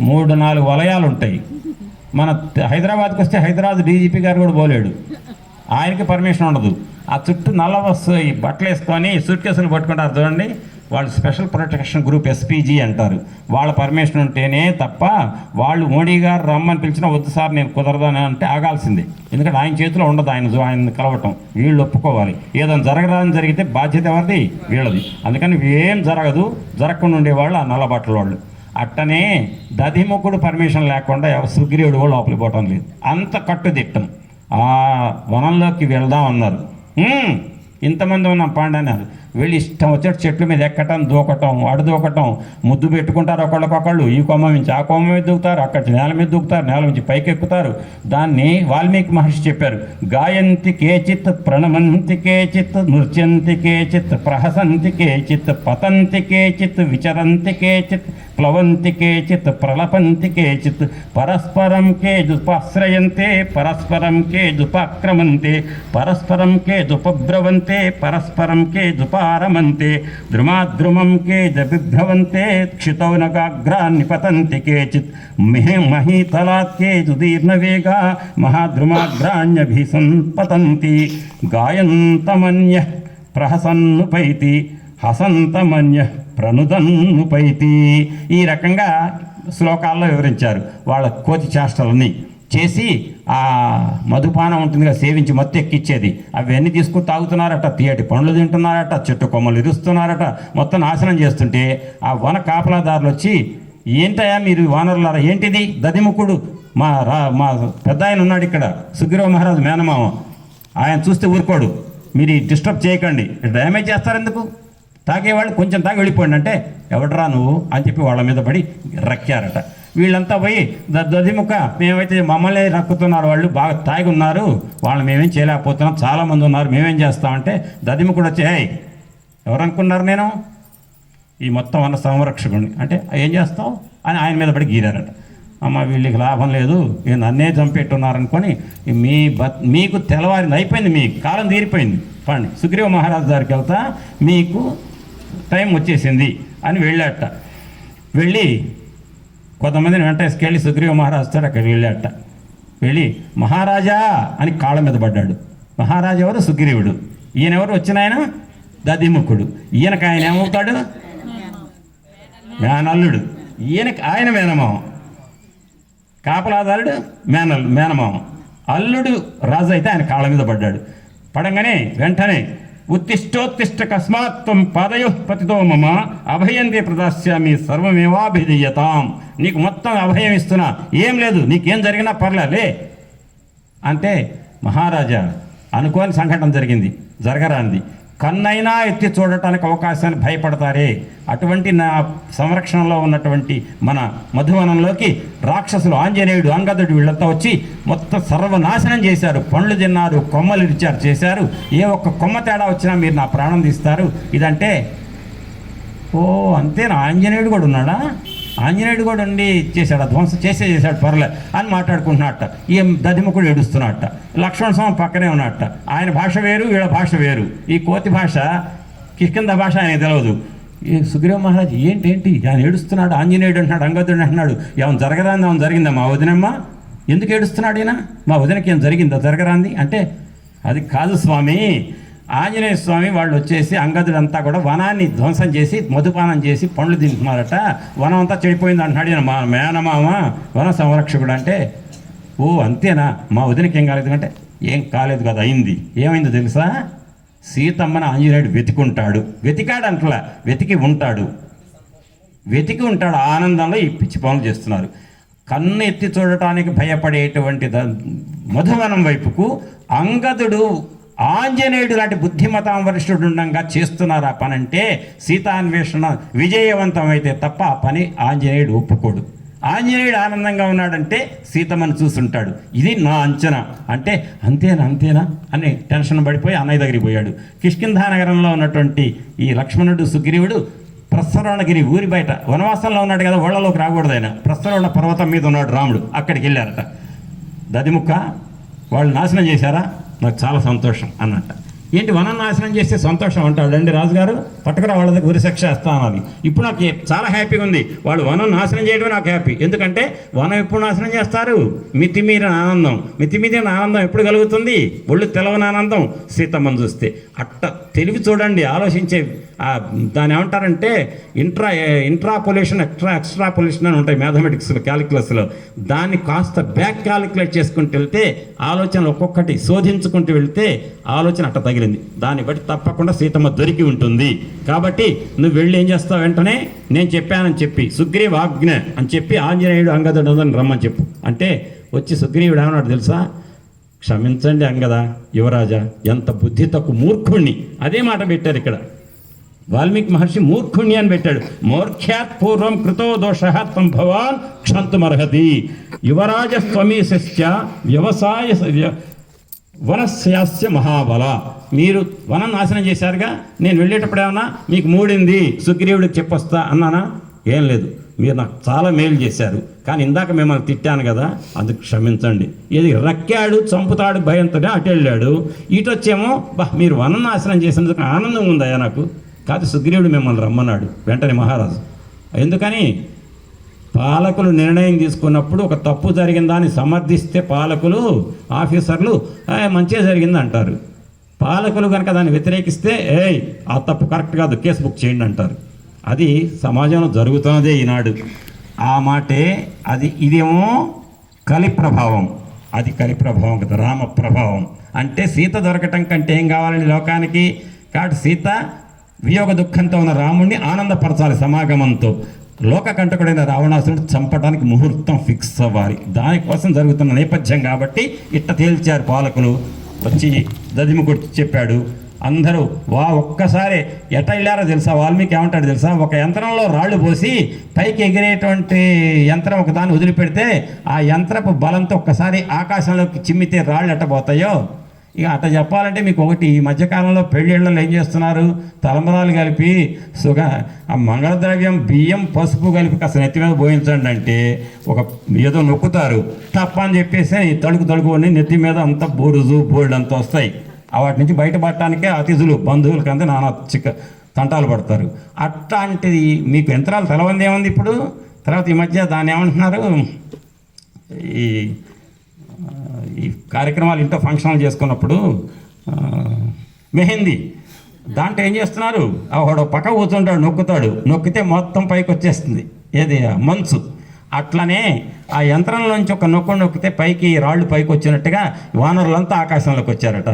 3-4 వలయాలు ఉంటాయి. మన హైదరాబాద్కి వస్తే హైదరాబాద్ డీజీపీ గారు కూడా పోలేడు, ఆయనకి పర్మిషన్ ఉండదు. ఆ చుట్టూ ఈ బట్టలు వేసుకొని సూట్ కేసులు పట్టుకుంటారు చూడండి, వాళ్ళు స్పెషల్ ప్రొటెక్షన్ గ్రూప్ ఎస్పీజీ అంటారు. వాళ్ళ పర్మిషన్ ఉంటేనే తప్ప వాళ్ళు మోడీ గారు రమ్మని పిలిచినా వద్దు సార్ నేను కుదరదని అంటే ఆగాల్సిందే. ఎందుకంటే ఆయన చేతిలో ఉండదు ఆయన కలవటం, వీళ్ళు ఒప్పుకోవాలి. ఏదైనా జరగరాని జరిగితే బాధ్యత ఎవరిది? వీళ్ళది. అందుకని ఏం జరగదు, జరగకుండా ఉండేవాళ్ళు ఆ నల్లబట్టల వాళ్ళు. అట్టనే దధిముఖుడు పర్మిషన్ లేకుండా సుగ్రీవుడు కూడా లోపలికి పోవటం లేదు. అంత కట్టుదిట్టం. ఆ వనంలోకి వెళ్దాం అన్నారు. ఇంతమంది ఉన్నాం పాండన్నారు. వెళ్ళి ఇష్టం వచ్చేట్టు చెట్ల మీద ఎక్కటం, దూకటం, దూకటం, ముద్దు పెట్టుకుంటారు ఒకళ్ళకొకళ్ళు. ఈ కొమ్మ నుంచి ఆ కొమ్మ మీద దూకుతారు, అక్కడి నేల మీద దూకుతారు, నేల నుంచి పైకి ఎక్కుతారు. దాన్ని వాల్మీకి మహర్షి చెప్పారు, గాయంతి కేచిత్, ప్రణమంతి కేచిత్, నృత్యంతి కేచిత్, ప్రహసంతి కేచిత్, పతంతి కేచిత్, విచరంతి కేచిత్, ప్లవంతి కేచిత్, ప్రలపంతి కేచిత్, పరస్పరం కేజుపాశ్రయంతే, పరస్పరం కేజుపాక్రమంతే, పరస్పరం కేజుపబ్రవంతే, పరస్పరం కేజుపారమంతే, ద్రుమాద్రుమం కేజబిభ్రవంతే, క్షితౌనకాగ్రాన్ని పతంతి కేచిత్, మహీతలాత్ కేజుదీర్ణవేగా, మహాద్రుమాగ్రాణ్యభిసంపతంతి, గాయంతమన్య ప్రహసన్నుపైతి, హసంతమన్య ప్రణుదన్నుపైతి. ఈ రకంగా శ్లోకాల్లో వివరించారు. వాళ్ళ కోతి చేష్టలన్నీ చేసి ఆ మధుపానం ఉంటుందిగా, సేవించి మత్తు ఎక్కిచ్చేది, అవన్నీ తీసుకుని తాగుతున్నారట, తీయటి పండ్లు తింటున్నారట, చెట్టు కొమ్మలు ఇరుస్తున్నారట, మొత్తం నాశనం చేస్తుంటే ఆ వన కాపలాదారులు వచ్చి, ఏంటయ్యా మీరు వానరులారా, ఏంటిది? దధిముఖుడు మా పెద్ద ఆయన ఉన్నాడు ఇక్కడ, సుగ్రీవ మహారాజు మేనమామ, ఆయన చూస్తే ఊరుకోడు, మీరు డిస్టర్బ్ చేయకండి, డ్యామేజ్ చేస్తారు ఎందుకు, తాగేవాళ్ళు కొంచెం తాగి వెళ్ళిపోండి అంటే, ఎవడరా నువ్వు అని చెప్పి వాళ్ళ మీద పడి రక్కారట. వీళ్ళంతా పోయి దధిముఖ, మేమైతే మమ్మల్ని రక్కుతున్నారు, వాళ్ళు బాగా తాగి ఉన్నారు, వాళ్ళు మేమేం చేయలేకపోతున్నాం, చాలామంది ఉన్నారు, మేమేం చేస్తామంటే దధిముఖుడు వచ్చి, ఎవరనుకున్నారు నేను ఈ మొత్తం అన్న సంరక్షకుడిని అంటే, ఏం చేస్తావు అని ఆయన మీద పడి గీరారట. అమ్మ వీళ్ళకి లాభం లేదు, నన్నే చంపెట్టున్నారనుకొని మీకు తెల్లవారింది, అయిపోయింది, మీ కాలం తీరిపోయింది, పండి సుగ్రీవ మహారాజు దగ్గరికి వెళ్తా, మీకు టైం వచ్చేసింది అని వెళ్ళాట. వెళ్ళి కొంతమందిని వెంట వేసుకెళ్ళి సుగ్రీవ మహారాజుతో అక్కడికి వెళ్ళాట. వెళ్ళి మహారాజా అని కాళ్ళ మీద పడ్డాడు. మహారాజు ఎవరు? సుగ్రీవుడు. ఈయనెవరు? వచ్చిన ఆయన దధిముఖుడు. ఈయనకు ఆయన ఏమవుతాడు? మేనల్లుడు. ఈయనకి ఆయన మేనమామ. కాపలాదారుడు మేనమామ. అల్లుడు రాజు అయితే ఆయన కాళ్ళ మీద పడ్డాడు. పడంగానే వెంటనే ఉత్తిష్టోత్తిష్ట కస్మాత్వం పాదయో పతితో మమ అభయంతే ప్రదాస్యామి సర్వమేవాభిధీయతాం. నీకు మొత్తం అభయం ఇస్తున్నా, ఏం లేదు, నీకేం జరిగినా పర్లేలే అంటే మహారాజా అనుకోని సంఘటన జరిగింది, జరగరాంది. కన్నైనా ఎత్తి చూడటానికి అవకాశాన్ని భయపడతారే, అటువంటి నా సంరక్షణలో ఉన్నటువంటి మన మధువనంలోకి రాక్షసులు ఆంజనేయుడు అంగదుడు వీళ్ళంతా వచ్చి మొత్తం సర్వనాశనం చేశారు. పండ్లు తిన్నారు, కొమ్మలు ఇచ్చారు, చేశారు. ఏ ఒక్క కొమ్మ తేడా వచ్చినా మీరు నా ప్రాణం తీస్తారు. ఇదంటే ఓ అంతేనా, ఆంజనేయుడు కూడా ఉన్నాడా? ఆంజనేయుడు కూడా ఉండి చేశాడు, ధ్వంసం చేశాడు పర్లే అని మాట్లాడుకుంటున్నట్ట. ఈ దధిముఖుడు ఏడుస్తున్నట్ట. లక్ష్మణ స్వామి పక్కనే ఉన్నట్ట. ఆయన భాష వేరు, వీళ్ళ భాష వేరు. ఈ కోతి భాష, కిష్కింద భాష ఆయనకు తెలియదు. ఈ సుగ్రీవ మహారాజు ఏంటి ఆయన ఏడుస్తున్నాడు, ఆంజనేయుడు అంటున్నాడు, అంగదుడు అంటున్నాడు, ఏమైనా జరగరాంది, ఏమైనా జరిగిందా మా వదినమ్మ? ఎందుకు ఏడుస్తున్నాడు ఈయన? మా వదినకి ఏం జరిగిందా జరగరాంది అంటే, అది కాదు స్వామి, ఆంజనేయ స్వామి వాళ్ళు వచ్చేసి అంగదుడంతా కూడా వనాన్ని ధ్వంసం చేసి మధుపానం చేసి పండ్లు తింటున్నారట, వనం అంతా చెడిపోయింది అంటున్నాడు ఈయన. మా మేనమామ వన సంరక్షకుడు అంటే, ఓ అంతేనా, మా వదినకి ఏం కాలేదు అంటే, ఏం కాలేదు కదా, అయింది. ఏమైందో తెలుసా? సీతమ్మని ఆంజనేయుడు వెతికాడు అంటలా, వెతికి ఉంటాడు. ఆనందంలో ఈ పిచ్చి పనులు చేస్తున్నారు. కన్ను ఎత్తి చూడటానికి భయపడేటువంటి మధువనం వైపుకు అంగదుడు ఆంజనేయుడు లాంటి బుద్ధిమతాం వరిష్ఠుడు ఉండగా చేస్తున్నారు ఆ పని అంటే, సీతాన్వేషణ విజయవంతం అయితే తప్ప ఆ పని ఆంజనేయుడు ఒప్పుకోడు. ఆంజనేయుడు ఆనందంగా ఉన్నాడంటే సీతమ్మను చూసుంటాడు. ఇది నా అంచనా అంటే, అంతేనా అని టెన్షన్ పడిపోయి అన్నయ్య దగ్గరికి పోయాడు. కిష్కింధా నగరంలో ఉన్నటువంటి ఈ లక్ష్మణుడు సుగ్రీవుడు ప్రస్తరోణగిరి ఊరి బయట వనవాసంలో ఉన్నాడు కదా, ఓళ్లలోకి రాకూడదు ఆయన. ప్రస్తరోణ పర్వతం మీద ఉన్నాడు రాముడు, అక్కడికి వెళ్ళారట. దధిముఖ వాళ్ళు నాశనం చేశారా? నాకు చాలా సంతోషం అన్నట్ట. ఏంటి వనం నాశనం చేస్తే సంతోషం అంటాడండి రాజుగారు, పట్టుకురా వాళ్ళ దగ్గర ఉరి శిక్ష ఇస్తాను. ఇప్పుడు నాకు చాలా హ్యాపీగా ఉంది, వాళ్ళు వనం నాశనం చేయడమే నాకు హ్యాపీ. ఎందుకంటే వనం ఎప్పుడు నాశనం చేస్తారు? మితిమీరిన ఆనందం ఎప్పుడు కలుగుతుంది? ఒళ్ళు తెలవని ఆనందం సీతమ్మను చూస్తే. అట్ట తెలివి చూడండి, ఆలోచించే దాన్ని ఏమంటారంటే ఇంట్రాపోలేషన్ ఎక్స్ట్రాపోలేషన్ అని ఉంటాయి మ్యాథమెటిక్స్లో, క్యాలిక్యులస్లో. దాన్ని కాస్త బ్యాక్ క్యాలిక్యులేట్ చేసుకుంటూ వెళ్తే, ఆలోచనలు ఒక్కొక్కటి శోధించుకుంటూ వెళ్తే ఆలోచన అట్ట తగిలింది. దాన్ని బట్టి తప్పకుండా సీతమ్మ దొరికి ఉంటుంది. కాబట్టి నువ్వు వెళ్ళి ఏం చేస్తావు, వెంటనే నేను చెప్పానని చెప్పి సుగ్రీవ ఆజ్ఞ అని చెప్పి ఆంజనేయుడు అంగదుడు రమ్మని చెప్పు అంటే, వచ్చి సుగ్రీవుడు ఏమన్నాడు తెలుసా? క్షమించండి అంగద యువరాజా, ఎంత బుద్ధి తక్కువ మూర్ఖుణ్ణి. అదే మాట పెట్టారు ఇక్కడ. వాల్మీకి మహర్షి మూర్ఖుణ్ణి అని పెట్టాడు. మూర్ఖ్యాత్ పూర్వం కృతో దోష త్వం భవాన్ క్షంతుమర్హతి. యువరాజ స్వమీశస్య వ్యవసాయ వనస్యాస్య మహాబల. మీరు వనం నాశనం చేశారుగా, నేను వెళ్ళేటప్పుడు ఏమన్నా మీకు మూడింది సుగ్రీవుడికి చెప్పొస్తా అన్నానా? ఏం లేదు, మీరు నాకు చాలా మేలు చేశారు, కానీ ఇందాక మిమ్మల్ని తిట్టాను కదా, అందుకు క్షమించండి. ఇది రక్కాడు, చంపుతాడు భయంతోనే అటు వెళ్ళాడు. ఇటు వచ్చేమో మీరు వనం నాశనం చేసినందుకు ఆనందం ఉందయ్యా నాకు. కాదు, సుగ్రీవుడు మిమ్మల్ని రమ్మన్నాడు వెంటనే మహారాజు. ఎందుకని? పాలకులు నిర్ణయం తీసుకున్నప్పుడు ఒక తప్పు జరిగిందని సమర్థిస్తే పాలకులు, ఆఫీసర్లు మంచిగా జరిగింది అంటారు. పాలకులు కనుక దాన్ని వ్యతిరేకిస్తే ఆ తప్పు కరెక్ట్ కాదు, కేసు బుక్ చేయండి అంటారు. అది సమాజంలో జరుగుతున్నదే ఈనాడు. ఆ మాటే అది. ఇదేమో కలి ప్రభావం, అది కలి ప్రభావం కదా, రామ ప్రభావం. అంటే సీత దొరకటం కంటే ఏం కావాలండి లోకానికి? కాబట్టి సీత వియోగ దుఃఖంతో ఉన్న రాముణ్ణి ఆనందపరచాలి సమాగమంతో. లోకకంటకుడైన రావణాసురుడు చంపడానికి ముహూర్తం ఫిక్స్ అవ్వాలి. దానికోసం జరుగుతున్న నేపథ్యం కాబట్టి ఇట్ట తేల్చారు పాలకులు. వచ్చి దధిముఖుడు చెప్పాడు. అందరూ ఒక్కసారి ఎట వెళ్ళారో తెలుసా? వాల్మీకి ఏమంటాడు తెలుసా? ఒక యంత్రంలో రాళ్ళు పోసి పైకి ఎగిరేటువంటి యంత్రం ఒక దాన్ని వదిలిపెడితే ఆ యంత్రపు బలంతో ఒక్కసారి ఆకాశంలోకి చిమ్మితే రాళ్ళు ఎట్టబోతాయో, ఇక అట్లా చెప్పాలంటే మీకు ఒకటి, ఈ మధ్యకాలంలో పెళ్ళిళ్ళలో ఏం చేస్తున్నారు? తలంబరాలు కలిపి ఆ మంగళద్రవ్యం, బియ్యం, పసుపు కలిపి కాస్త నెత్తి మీద పోయించండి అంటే ఒక ఏదో నొక్కుతారు, తప్ప అని చెప్పేసి తడుకుని నెత్తి మీద అంతా బోరుజు బోల్డ్ అంతా వస్తాయి. వాటి నుంచి బయటపడటానికే అతిథులు, బంధువులకి అంతా నానా తంటాలు పడతారు. అట్లాంటిది మీకు యంత్రాలు తెలవంది ఏముంది ఇప్పుడు. తర్వాత ఈ మధ్య దాన్ని ఏమంటున్నారు, ఈ కార్యక్రమాలు ఇంట్లో ఫంక్షన్లు చేసుకున్నప్పుడు మెహందీ దాంట్లో ఏం చేస్తున్నారు, వాడు పక్క కూర్చుంటాడు, నొక్కితే మొత్తం పైకి వచ్చేస్తుంది ఏది మంచు. అట్లనే ఆ యంత్రంలోంచి ఒక నొక్కితే పైకి రాళ్ళు పైకి వచ్చినట్టుగా వానరులంతా ఆకాశంలోకి వచ్చారట.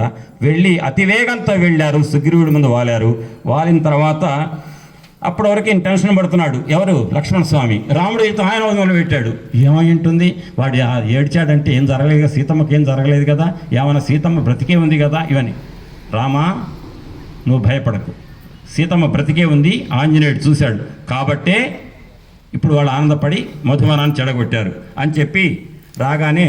వెళ్ళి అతివేగంతో వెళ్ళారు, సుగ్రీవుడి ముందు వాలారు. వాలిన తర్వాత అప్పటి వరకు ఈయన టెన్షన్ పడుతున్నాడు. ఎవరు? లక్ష్మణ స్వామి. రాముడు అయితే ఆయన మొదలు పెట్టాడు. ఏమై ఉంటుంది, వాడు ఏడ్చాడంటే ఏం జరగలేదు కదా, సీతమ్మకి ఏం జరగలేదు కదా, ఏమైనా సీతమ్మ బ్రతికే ఉంది కదా ఇవని. రామా నువ్వు భయపడకు, సీతమ్మ బ్రతికే ఉంది, ఆంజనేయుడు చూశాడు కాబట్టే ఇప్పుడు వాళ్ళు ఆనందపడి మధువనాన్ని చెడగొట్టారు అని చెప్పి రాగానే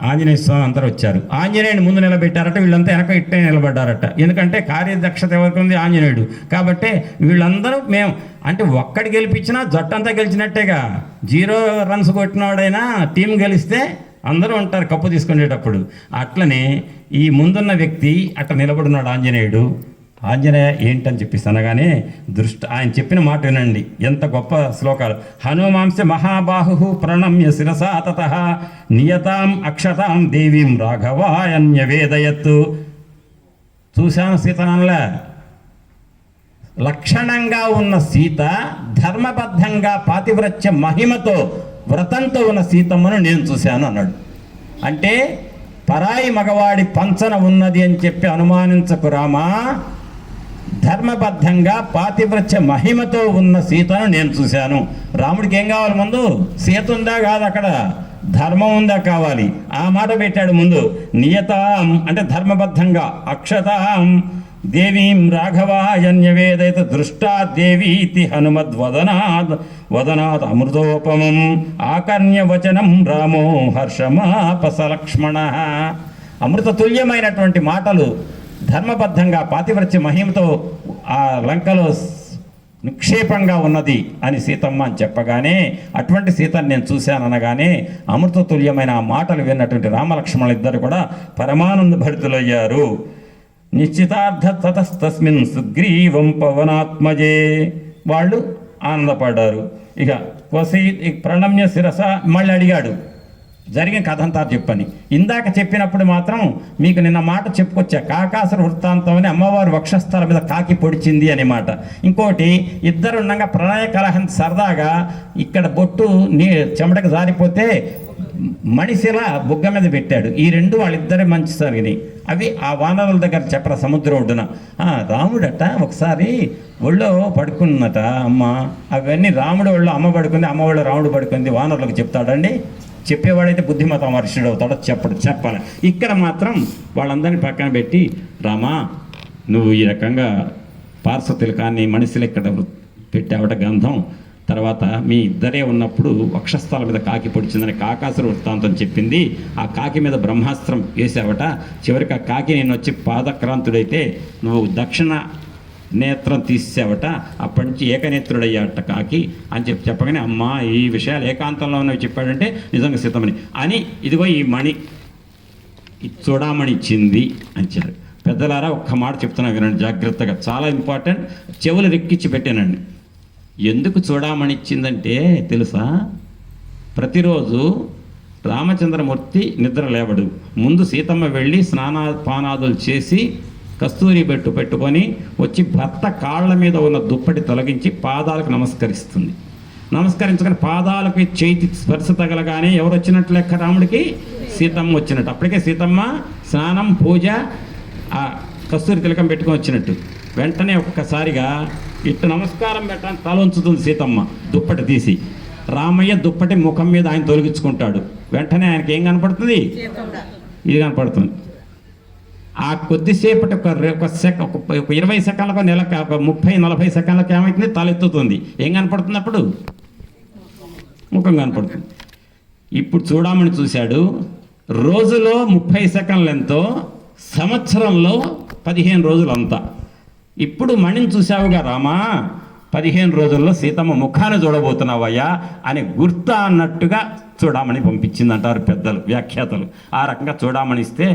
ఆంజనేయ స్వామి అందరూ వచ్చారు. ఆంజనేయుని ముందు నిలబెట్టారట, వీళ్ళంతా వెనక ఇట్టే నిలబడ్డారట. ఎందుకంటే కార్యదక్షత ఎవరికి ఉంది? ఆంజనేయుడు. కాబట్టి వీళ్ళందరూ మేము అంటే ఒక్కడి గెలిపించినా జట్టంతా గెలిచినట్టేగా. 0 రన్స్ కొట్టినవాడైనా టీం గెలిస్తే అందరూ ఉంటారు కప్పు తీసుకునేటప్పుడు. అట్లనే ఈ ముందున్న వ్యక్తి అట్లా నిలబడినాడు ఆంజనేయుడు. ఆంజనేయ ఏంటని చెప్పేసి అనగానే ఆయన చెప్పిన మాట వినండి, ఎంత గొప్ప శ్లోకాలు. హనుమాంస మహాబాహు ప్రణమ్య శిరసా తతః నియతాం అక్షతాం దేవీం రాఘవాయన్యవేదయత్తు. చూశాను సీతనలా, లక్షణంగా ఉన్న సీత ధర్మబద్ధంగా పాతివ్రత్య మహిమతో వ్రతంతో ఉన్న సీతమ్మను నేను చూశాను అన్నాడు. అంటే పరాయి మగవాడి పంచన ఉన్నది అని చెప్పి అనుమానించకు రామా, ధర్మబద్ధంగా పాతివ్రత్య మహిమతో ఉన్న సీతను నేను చూశాను. రాముడికి ఏం కావాలి ముందు? సీత ఉందా కాదు, అక్కడ ధర్మం ఉందా కావాలి. ఆ మాట పెట్టాడు ముందు. నియతాం అంటే ధర్మబద్ధంగా, అక్షతాం దేవీం రాఘవాయన్యవేదయత దృష్టా దేవీతి హనుమద్వదనాద్ అమృతోపమం ఆకర్ణ్యవచనం రామో హర్షమాపస లక్ష్మణ. అమృత తుల్యమైనటువంటి మాటలు ధర్మబద్ధంగా పాతివ్రత్య మహిమతో ఆ లంకలో నిక్షేపంగా ఉన్నది అని సీతమ్మ అని చెప్పగానే, అటువంటి సీతను నేను చూశాను అనగానే అమృత తుల్యమైన ఆ మాటలు విన్నటువంటి రామలక్ష్మణులు ఇద్దరు కూడా పరమానంద భరితులయ్యారు. నిశ్చితార్థ తతస్తస్మిన్ సుగ్రీవం పవనాత్మజే. వాళ్ళు ఆనందపడ్డారు. ఇక ప్రణమ్య శిరస మళ్ళీ అడిగాడు జరిగిన కథ అంతా చెప్పని. ఇందాక చెప్పినప్పుడు మాత్రం మీకు నిన్న మాట చెప్పుకొచ్చా, కాకాసుర వృత్తాంతం అని అమ్మవారు వక్షస్థల మీద కాకి పొడిచింది అనే మాట. ఇంకోటి ఇద్దరు ఉండగా ప్రణయ కలహం సరదాగా ఇక్కడ బొట్టు చెమటకు జారిపోతే మణిశిల బుగ్గ మీద పెట్టాడు. ఈ రెండు వాళ్ళిద్దరే మంచి జరిగినాయి. అవి ఆ వానరుల దగ్గర చెప్పర సముద్రం ఒడ్డున. రాముడట ఒకసారి ఒళ్ళో పడుకున్నట అమ్మ. అవన్నీ రాముడు ఒళ్ళో అమ్మ పడుకుంది, అమ్మ ఒళ్ళో రాముడు పడుకుంది. వానరులకు చెప్తాడండి. చెప్పేవాడైతే బుద్ధిమత మహర్షుడు అవుతాడో చెప్పాలి. ఇక్కడ మాత్రం వాళ్ళందరినీ పక్కన పెట్టి, రామా నువ్వు ఈ రకంగా పార్శ్వతిలకాన్ని మనిషిలో ఇక్కడ పెట్టావట గంధం. తర్వాత మీ ఇద్దరే ఉన్నప్పుడు వక్షస్థల మీద కాకి పొడిచిందని కాకాసుర వృత్తాంతం చెప్పింది. ఆ కాకి మీద బ్రహ్మాస్త్రం వేసావట. చివరికి ఆ కాకి నేను వచ్చి పాదక్రాంతుడైతే నువ్వు దక్షిణ నేత్రం తీసేవట. అప్పటి నుంచి ఏకనేత్రుడయ్యాట కాకి అని చెప్పగానే, అమ్మా ఈ విషయాలు ఏకాంతంలో ఉన్నవి చెప్పాడంటే నిజంగా సీతమని అని, ఇదిగో ఈ మణి చూడామణి ఇచ్చింది అంచారు. పెద్దలారా ఒక్క మాట చెప్తున్నా వినండి జాగ్రత్తగా, చాలా ఇంపార్టెంట్. చెవులు రెక్కించి పెట్టానండి. ఎందుకు చూడామణి ఇచ్చిందంటే తెలుసా? ప్రతిరోజు రామచంద్రమూర్తి నిద్ర లేవడు. ముందు సీతమ్మ వెళ్ళి స్నానాపానాదులు చేసి కస్తూరి పెట్టుకొని వచ్చి భర్త కాళ్ళ మీద ఉన్న దుప్పటి తొలగించి పాదాలకు నమస్కరిస్తుంది. నమస్కరించుకొని పాదాలకి చేతి స్పర్శ తగలగానే ఎవరు వచ్చినట్లు లెక్క? రాముడికి సీతమ్మ వచ్చినట్టు. అప్పటికే సీతమ్మ స్నానం, పూజ, ఆ కస్తూరి తిలకం పెట్టుకొని వచ్చినట్టు. వెంటనే ఒక్కసారిగా ఇట్టు నమస్కారం పెట్టడానికి తల ఉంచుతుంది సీతమ్మ దుప్పటి తీసి. రామయ్య దుప్పటి ముఖం మీద ఆయన తొలగించుకుంటాడు. వెంటనే ఆయనకి ఏం కనపడుతుంది? ఇది కనపడుతుంది. ఆ కొద్దిసేపటి ఒక 20 సెకండ్లకు నెలకు ఒక 30-40 సెకండ్లకు ఏమవుతుంది? తలెత్తుతుంది. ఏం కనపడుతుంది అప్పుడు? ముఖం కనపడుతుంది. ఇప్పుడు చూడమని చూశాడు. రోజులో 30 సెకండ్లు ఎంతో, సంవత్సరంలో 15 రోజులు అంతా. ఇప్పుడు మణిని చూశావుగా రామా, 15 రోజుల్లో సీతమ్మ ముఖాన్ని చూడబోతున్నావయ్యా అని గుర్తు అన్నట్టుగా చూడమని పంపించిందంటారు పెద్దలు, వ్యాఖ్యాతలు. ఆ రకంగా చూడమని ఇస్తే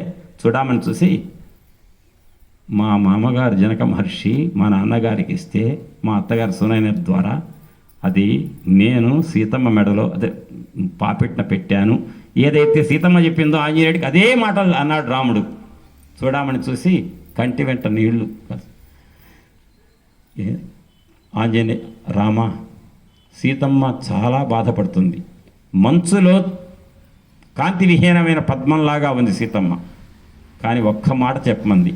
చూడమని చూసి మా మామగారు జనక మహర్షి మా నాన్నగారికి ఇస్తే మా అత్తగారు సునైన ద్వారా అది నేను సీతమ్మ మెడలో అదే పాపెట్న పెట్టాను. ఏదైతే సీతమ్మ చెప్పిందో ఆంజనేయుడికి అదే మాటలు అన్నాడు రాముడు. చూడమని చూసి కంటి వెంట నీళ్లు. ఆంజనేయ రామ, సీతమ్మ చాలా బాధపడుతుంది. మంచులో కాంతి విహీనమైన పద్మంలాగా ఉంది సీతమ్మ. కానీ ఒక్క మాట చెప్పమంది,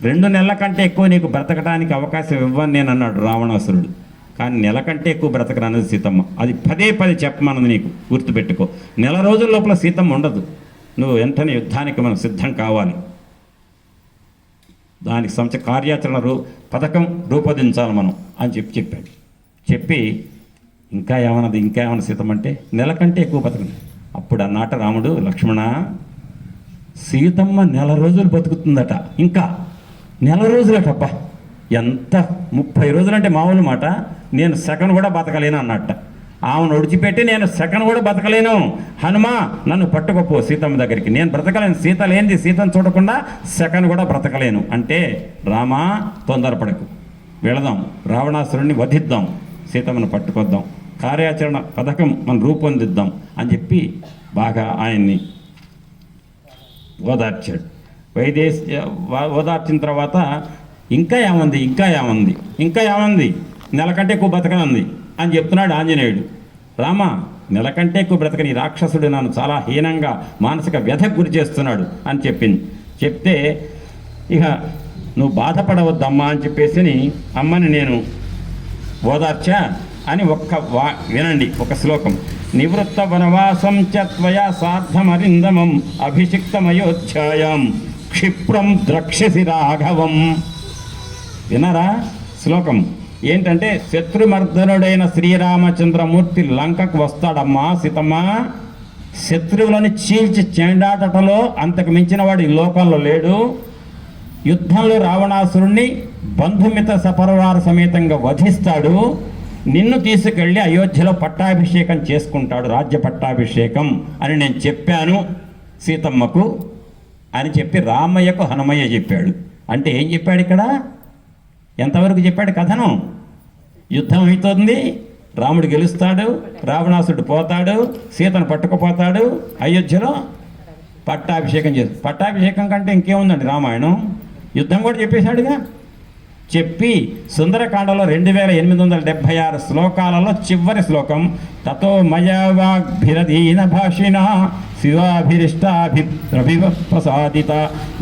2 నెలల కంటే ఎక్కువ నీకు బ్రతకడానికి అవకాశం ఇవ్వను నేను అన్నాడు రావణాసురుడు. కానీ నెల కంటే ఎక్కువ బ్రతకనన్నది సీతమ్మ. అది పదే చెప్పమన్నది నీకు, గుర్తుపెట్టుకో. 1 నెల రోజుల లోపల సీతమ్మ ఉండదు. నువ్వు వెంటనే యుద్ధానికి మనం సిద్ధం కావాలి. దానికి కార్యాచరణ పథకం రూపొందించాలి మనం అని చెప్పాడు. చెప్పి ఇంకా ఏమన్నా సీతమ్మ అంటే 1 నెల కంటే ఎక్కువ బతకదు. అప్పుడు అన్నట రాముడు, లక్ష్మణ, సీతమ్మ 1 నెల రోజులు బతుకుతుందట. ఇంకా 1 నెల రోజులటబ్బా, ఎంత 30 రోజులంటే మామూలు మాట. నేను సెకండ్ కూడా బతకలేను అన్నట్ట. ఆమెను ఒడిచిపెట్టి నేను సెకండ్ కూడా బతకలేను. హనుమా, నన్ను పట్టుకోపో సీతమ్మ దగ్గరికి, నేను బ్రతకలేను. సీత లేనిది, సీతను చూడకుండా సెకండ్ కూడా బ్రతకలేను అంటే, రామా తొందరపడకు, వెళదాం, రావణాసురుణ్ణి వధిద్దాం, సీతమ్మను పట్టుకొద్దాం, కార్యాచరణ పథకం మనం రూపొందిద్దాం అని చెప్పి బాగా ఆయన్ని ఓదార్చాడు. ఓదార్చిన తర్వాత ఇంకా ఏమంది 1 నెల కంటే ఎక్కువ బ్రతకనుంది అని చెప్తున్నాడు ఆంజనేయుడు. రామ, 1 నెల కంటే ఎక్కువ బ్రతకని రాక్షసుడు నన్ను చాలా హీనంగా మానసిక వ్యధకు గురి చేస్తున్నాడు అని చెప్తే, ఇక నువ్వు బాధపడవద్దమ్మా అని చెప్పేసి అమ్మని నేను ఓదార్చా అని వినండి ఒక శ్లోకం. నివృత్త వనవాసం చ త్వయా సార్థమరిందమం అభిషిక్తమయోధ్యాయం క్షిప్రం ద్రక్ష్యసి రాఘవం. వినరా శ్లోకం ఏంటంటే, శత్రుమర్దనుడైన శ్రీరామచంద్రమూర్తి లంకకు వస్తాడమ్మా సీతమ్మ. శత్రువులను చీల్చి చెండాటలో అంతకు మించిన వాడు ఈ లోకంలో లేడు. యుద్ధంలో రావణాసురుణ్ణి బంధుమిత్ర సపరివార సమేతంగా వధిస్తాడు. నిన్ను తీసుకెళ్ళి అయోధ్యలో పట్టాభిషేకం చేసుకుంటాడు, రాజ్య పట్టాభిషేకం అని నేను చెప్పాను సీతమ్మకు అని చెప్పి రామయ్యకు హనుమయ్య చెప్పాడు. అంటే ఏం చెప్పాడు ఇక్కడ? ఎంతవరకు చెప్పాడు కథనం? యుద్ధం అవుతుంది, రాముడు గెలుస్తాడు, రావణాసుడు పోతాడు, సీతను పట్టుకుపోతాడు, అయోధ్యలో పట్టాభిషేకం పట్టాభిషేకం కంటే ఇంకేముందండి రామాయణం. యుద్ధం కూడా చెప్పేశాడుగా. చెప్పి సుందరకాండలో 2876 శ్లోకాలలో చివరి శ్లోకం, తతో మయవాగ్భిరదీన భాషిణ శివాభిరిష్టాభిప్రసాదిత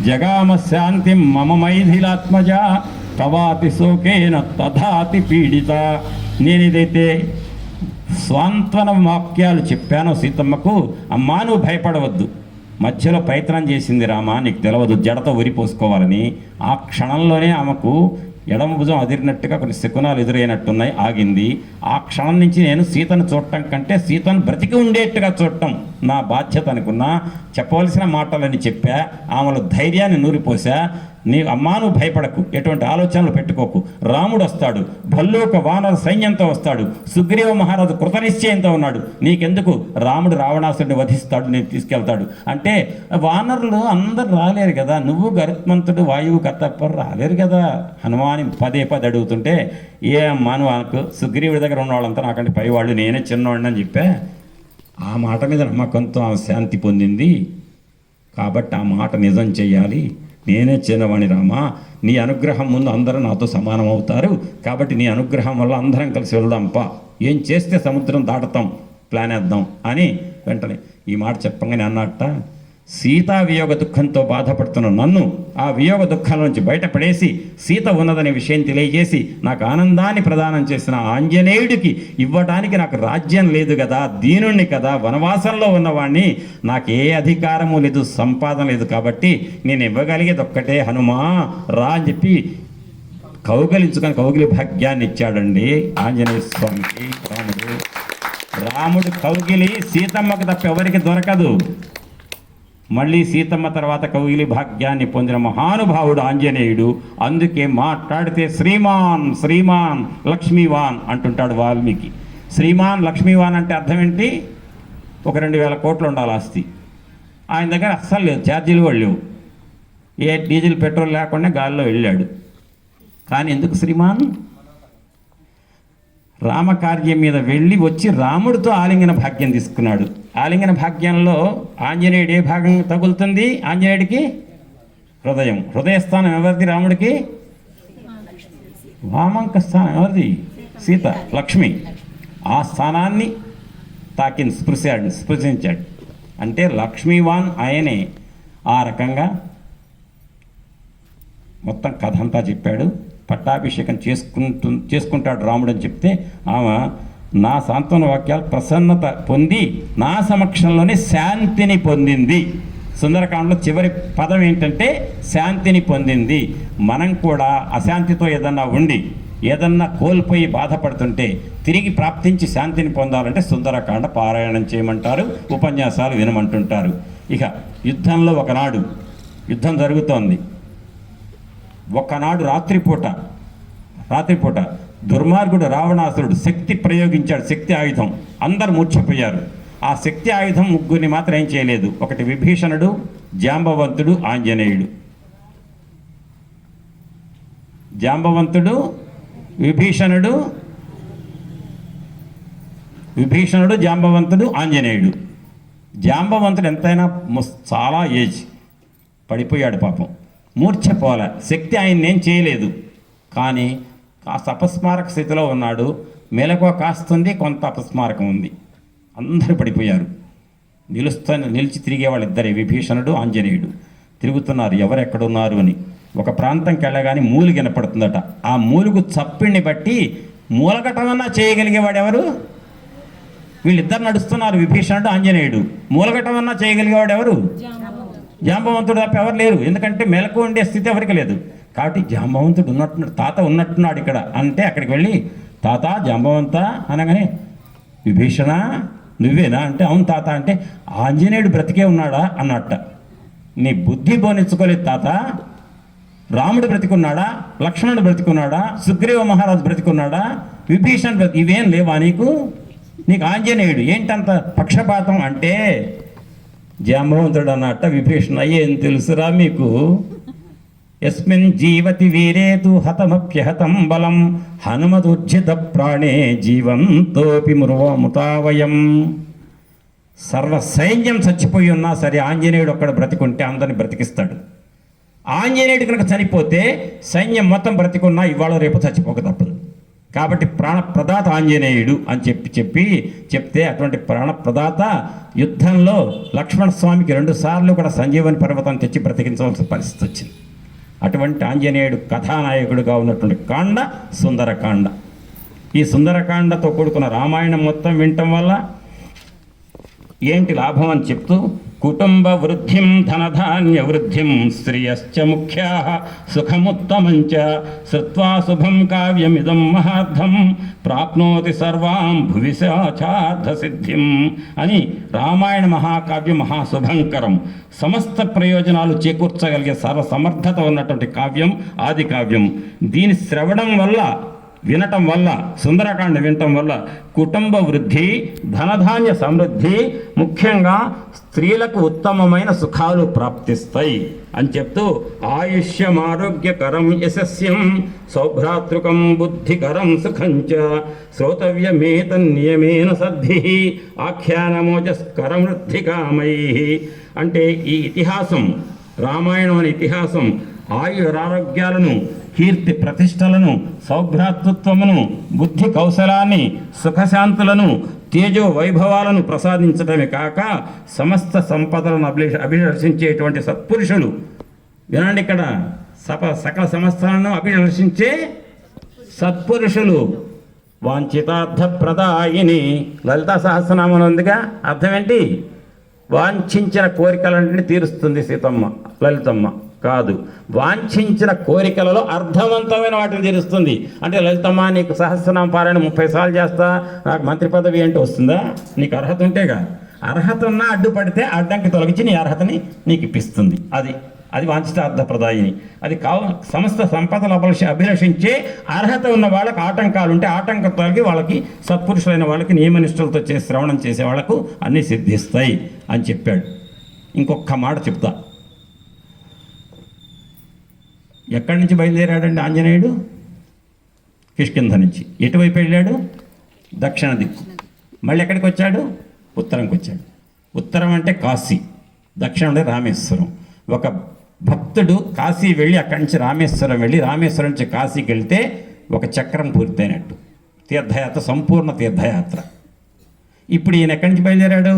జగామ శాంతిం మమ మైథిలాత్మజ తవాతి శోకేన తథాతి పీడిత. నేను ఏదైతే స్వాంత్వన వాక్యాలు చెప్పానో సీతమ్మకు, అమ్మా నువ్వు భయపడవద్దు, మధ్యలో ప్రయత్నం చేసింది రామ, నీకు తెలవదు, జడతో ఉరిపోసుకోవాలని. ఆ క్షణంలోనే ఆమెకు ఎడమ భుజం అదిరినట్టుగా కొన్ని శకునాలు ఎదురైనట్టున్నాయి, ఆగింది. ఆ క్షణం నుంచి నేను సీతను చూడటం కంటే సీతను బ్రతికి ఉండేట్టుగా చూడటం నా బాధ్యత అనుకున్నా. చెప్పవలసిన మాటలని చెప్పా, ఆమెలో ధైర్యాన్ని నూరిపోసా. అమ్మా నువ్వు భయపడకు, ఎటువంటి ఆలోచనలు పెట్టుకోకు, రాముడు వస్తాడు, భల్లూక వానర సైన్యంతో వస్తాడు, సుగ్రీవ మహారాజు కృతనిశ్చయంతో ఉన్నాడు, నీకెందుకు, రాముడు రావణాసుడిని వధిస్తాడు, నేను తీసుకెళ్తాడు అంటే. వానరులు అందరు రాలేరు కదా, నువ్వు గరుత్మంతుడు వాయువు కర్తప్ప రాలేరు కదా. హనుమాని పదే అడుగుతుంటే, ఏ అమ్మా నువ్వు అనకు, సుగ్రీవుడి దగ్గర ఉన్న వాళ్ళంతా నాకంటే పైవాళ్ళు, నేనే చిన్నవాడిని అని చెప్పా. ఆ మాట మీద నమ్మకంతో ఆమె శాంతి పొందింది. కాబట్టి ఆ మాట నిజం చెయ్యాలి, నేనే చిన్నవాణి రామా, నీ అనుగ్రహం ముందు అందరూ నాతో సమానం అవుతారు, కాబట్టి నీ అనుగ్రహం వల్ల అందరం కలిసి వెళ్దాంపా, ఏం చేస్తే సముద్రం దాటుతాం, ప్లాన్ వేద్దాం అని వెంటనే ఈ మాట చెప్పంగానే అన్నట్ట, సీతా వియోగ దుఃఖంతో బాధపడుతున్న నన్ను ఆ వియోగ దుఃఖం నుంచి బయటపడేసి సీత ఉన్నదనే విషయం తెలియజేసి నాకు ఆనందాన్ని ప్రదానం చేసిన ఆంజనేయుడికి ఇవ్వడానికి నాకు రాజ్యం లేదు కదా, దీనుణ్ణి కదా, వనవాసంలో ఉన్నవాడిని, నాకు ఏ అధికారము లేదు, సంపాదన లేదు, కాబట్టి నేను ఇవ్వగలిగేది ఒక్కటే హనుమా రా అని చెప్పి కౌగలించుకొని కౌగిలి భాగ్యాన్ని ఇచ్చాడండి ఆంజనేయ స్వామికి రాముడు కౌగిలి సీతమ్మకు తప్ప ఎవరికి దొరకదు. మళ్ళీ సీతమ్మ తర్వాత కౌగిలి భాగ్యాన్ని పొందిన మహానుభావుడు ఆంజనేయుడు. అందుకే మాట్లాడితే శ్రీమాన్ శ్రీమాన్ లక్ష్మీవాన్ అంటుంటాడు వాల్మీకి. శ్రీమాన్ లక్ష్మీవాన్ అంటే అర్థం ఏంటి? ఒక 2000 కోట్లు ఉండాలి ఆస్తి. ఆయన దగ్గర అస్సలు లేదు, ఛార్జీలు కూడా లేవు. ఏ డీజిల్ పెట్రోల్ లేకుండా గాల్లో వెళ్ళాడు. కానీ ఎందుకు శ్రీమాన్? రామకార్యం మీద వెళ్ళి వచ్చి రాముడితో ఆలింగన భాగ్యం తీసుకున్నాడు. ఆలింగన భాగ్యంలో ఆంజనేయుడు ఏ భాగం తగులుతుంది? ఆంజనేయుడికి హృదయం. హృదయస్థానం ఎవరిది? రాముడికి. వామంక స్థానం ఎవరిది? సీత, లక్ష్మి. ఆ స్థానాన్ని తాకింది, స్పృశించాడు. అంటే లక్ష్మీవాన్ ఆయనే. ఆ రకంగా మొత్తం కథ అంతా చెప్పాడు. పట్టాభిషేకం చేసుకుంటాడు రాముడు అని చెప్తే ఆమె నా సాంత్వన వాక్యాలు ప్రసన్నత పొంది నా సమక్షంలోనే శాంతిని పొందింది. సుందరకాండలో చివరి పదం ఏంటంటే శాంతిని పొందింది. మనం కూడా అశాంతితో ఏదన్నా ఉండి ఏదన్నా కోల్పోయి బాధపడుతుంటే తిరిగి ప్రాప్తించి శాంతిని పొందాలంటే సుందరకాండ పారాయణం చేయమంటారు, ఉపన్యాసాలు వినమంటుంటారు. ఇక యుద్ధంలో ఒకనాడు యుద్ధం జరుగుతోంది. ఒకనాడు రాత్రిపూట దుర్మార్గుడు రావణాసురుడు శక్తి ప్రయోగించాడు, శక్తి ఆయుధం. అందరు మూర్ఛపోయారు. ఆ శక్తి ఆయుధం ముగ్గురిని మాత్రం ఏం చేయలేదు. ఒకటి విభీషణుడు, జాంబవంతుడు, ఆంజనేయుడు. జాంబవంతుడు, విభీషణుడు, జాంబవంతుడు, ఆంజనేయుడు. జాంబవంతుడు ఎంతైనా చాలా ఏజ్, పడిపోయాడు పాపం, మూర్ఛపోలే. శక్తి ఆయన్ని ఏం చేయలేదు. కానీ కాస్త అపస్మారక స్థితిలో ఉన్నాడు. మెలకువ కాస్తుంది, కొంత అపస్మారకం ఉంది. అందరూ పడిపోయారు. నిలిచి తిరిగేవాళ్ళు ఇద్దరే, విభీషణుడు, ఆంజనేయుడు. తిరుగుతున్నారు ఎవరెక్కడున్నారు అని. ఒక ప్రాంతంకి వెళ్ళగానే మూలిగ వినపడుతుందట. ఆ మూలుగు చప్పిడిని బట్టి మూలగటమన్నా చేయగలిగేవాడు ఎవరు? వీళ్ళిద్దరు నడుస్తున్నారు, విభీషణుడు, ఆంజనేయుడు. మూలగటమన్నా చేయగలిగేవాడు ఎవరు? జాంబవంతుడు తప్ప ఎవరు లేరు. ఎందుకంటే మెలకు ఉండే స్థితి ఎవరికి లేదు. కాబట్టి జాంబవంతుడు ఉన్నట్టున్నాడు, తాత ఉన్నట్టున్నాడు ఇక్కడ అంటే అక్కడికి వెళ్ళి తాత జాంబవంత అనగానే విభీషణ నువ్వేనా అంటే అవును తాత అంటే ఆంజనేయుడు బ్రతికే ఉన్నాడా అన్నట్ట. నీ బుద్ధి బోనించుకోలేదు తాత. రాముడు బ్రతికున్నాడా? లక్ష్మణుడు బ్రతికున్నాడా? సుగ్రీవ మహారాజు బ్రతికున్నాడా? విభీషణుడు ఇవేం లేవా నీకు? నీకు ఆంజనేయుడు ఏంటంత పక్షపాతం అంటే జాంబవంతుడు అన్నట్ట. విభీషణ ఏం తెలుసురా మీకు? యస్మిన్ జీవతి వీరేతు హతమప్యహతం బలం హనుమదుర్జిత ప్రాణే జీవంతోపి ముతావయం. సర్వ సైన్యం చచ్చిపోయి ఉన్నా సరే ఆంజనేయుడు ఒక్కడ బ్రతికుంటే అందరిని బ్రతికిస్తాడు. ఆంజనేయుడు కనుక చనిపోతే సైన్యం మొత్తం బ్రతికున్నా ఇవాళ రేపు చచ్చిపోక తప్పదు. కాబట్టి ప్రాణప్రదాత ఆంజనేయుడు అని చెప్తే అటువంటి ప్రాణప్రదాత యుద్ధంలో లక్ష్మణ స్వామికి 2 సార్లు కూడా సంజీవని పర్వతం తెచ్చి బ్రతికించవలసిన పరిస్థితి వచ్చింది. అటువంటి ఆంజనేయుడు కథానాయకుడిగా ఉన్నటువంటి కాండ సుందరకాండ. ఈ సుందరకాండతో కూడుకున్న రామాయణం మొత్తం వినటం వల్ల ఏంటి లాభం అని చెప్తూ కుటుంబ వృద్ధిం ధనధాన్య వృద్ధిం శ్రియశ్చ ముఖ్యా సుఖముత్తమంచ శ్రుత్వా శుభం కావ్యమిదం మహార్థం ప్రాప్నోతి సర్వాం భువిశాచార్థ సిద్ధిం అని రామాయణ మహాకావ్యం మహాశుభంకరం. సమస్త ప్రయోజనాలు చేకూర్చగలిగే సర్వసమర్థత ఉన్నటువంటి కావ్యం ఆది కావ్యం. దీని శ్రవణం వల్ల వినటం వల్ల సుందరకాండ వినటం వల్ల కుటుంబ వృద్ధి, ధనధాన్య సమృద్ధి, ముఖ్యంగా స్త్రీలకు ఉత్తమమైన సుఖాలు ప్రాప్తిస్తాయి అని చెప్తూ ఆయుష్యమారోగ్యకరం యశస్యం సౌభ్రాతృకం బుద్ధికరం సుఖంచ శ్రోతవ్యమేతన్నియమేన సద్ధి ఆఖ్యానమోజస్కరం వృద్ధికామై. అంటే ఈ ఇతిహాసం, రామాయణం అనే ఇతిహాసం ఆయురారోగ్యాలను, కీర్తి ప్రతిష్టలను, సౌభ్రాతృత్వమును, బుద్ధి కౌశలాన్ని, సుఖశాంతులను, తేజో వైభవాలను ప్రసాదించడమే కాక సమస్త సంపదలను అభిలషించేటువంటి సత్పురుషులు. వినండి ఇక్కడ, సకల సమస్తాలను అభిలషించే సత్పురుషులు. వాంఛితార్థ ప్రదాయిని లలితా సహస్రనామం ఉందిగా, అర్థం ఏంటి? వాంఛించిన కోరికలన్నింటినీ తీరుస్తుంది సీతమ్మ, లలితమ్మ కాదు. వాంఛించిన కోరికలలో అర్థవంతమైన వాటిని తీరుస్తుంది. అంటే లలితమ్మ నీకు సహస్రనామ పారాయణ 30 సార్లు చేస్తా, నాకు మంత్రి పదవి ఏంటి వస్తుందా? నీకు అర్హత ఉంటేగా. అర్హత ఉన్నా అడ్డుపడితే అడ్డంకి తొలగించి నీ అర్హతని నీకు ఇప్పిస్తుంది. అది వాంఛితార్థ ప్రదాయిని. అది సమస్త సంపదలు అభిలషించే అర్హత ఉన్న వాళ్ళకి ఆటంకాలు ఉంటే ఆటంకం తొలగి వాళ్ళకి సత్పురుషులైన వాళ్ళకి నియమనిష్టలతో శ్రవణం చేసే వాళ్ళకు అన్నీ సిద్ధిస్తాయి అని చెప్పాడు. ఇంకొక మాట చెప్తా. ఎక్కడి నుంచి బయలుదేరాడండి ఆంజనేయుడు? కిష్కింధ నుంచి. ఎటువైపు వెళ్ళాడు? దక్షిణ దిక్కు. మళ్ళీ ఎక్కడికి వచ్చాడు? ఉత్తరంకి వచ్చాడు. ఉత్తరం అంటే కాశీ, దక్షిణం అంటే రామేశ్వరం. ఒక భక్తుడు కాశీ వెళ్ళి అక్కడి నుంచి రామేశ్వరం వెళ్ళి రామేశ్వరం నుంచి కాశీకి వెళ్తే ఒక చక్రం పూర్తయినట్టు. తీర్థయాత్ర, సంపూర్ణ తీర్థయాత్ర. ఇప్పుడు ఈయన ఎక్కడి నుంచి బయలుదేరాడు?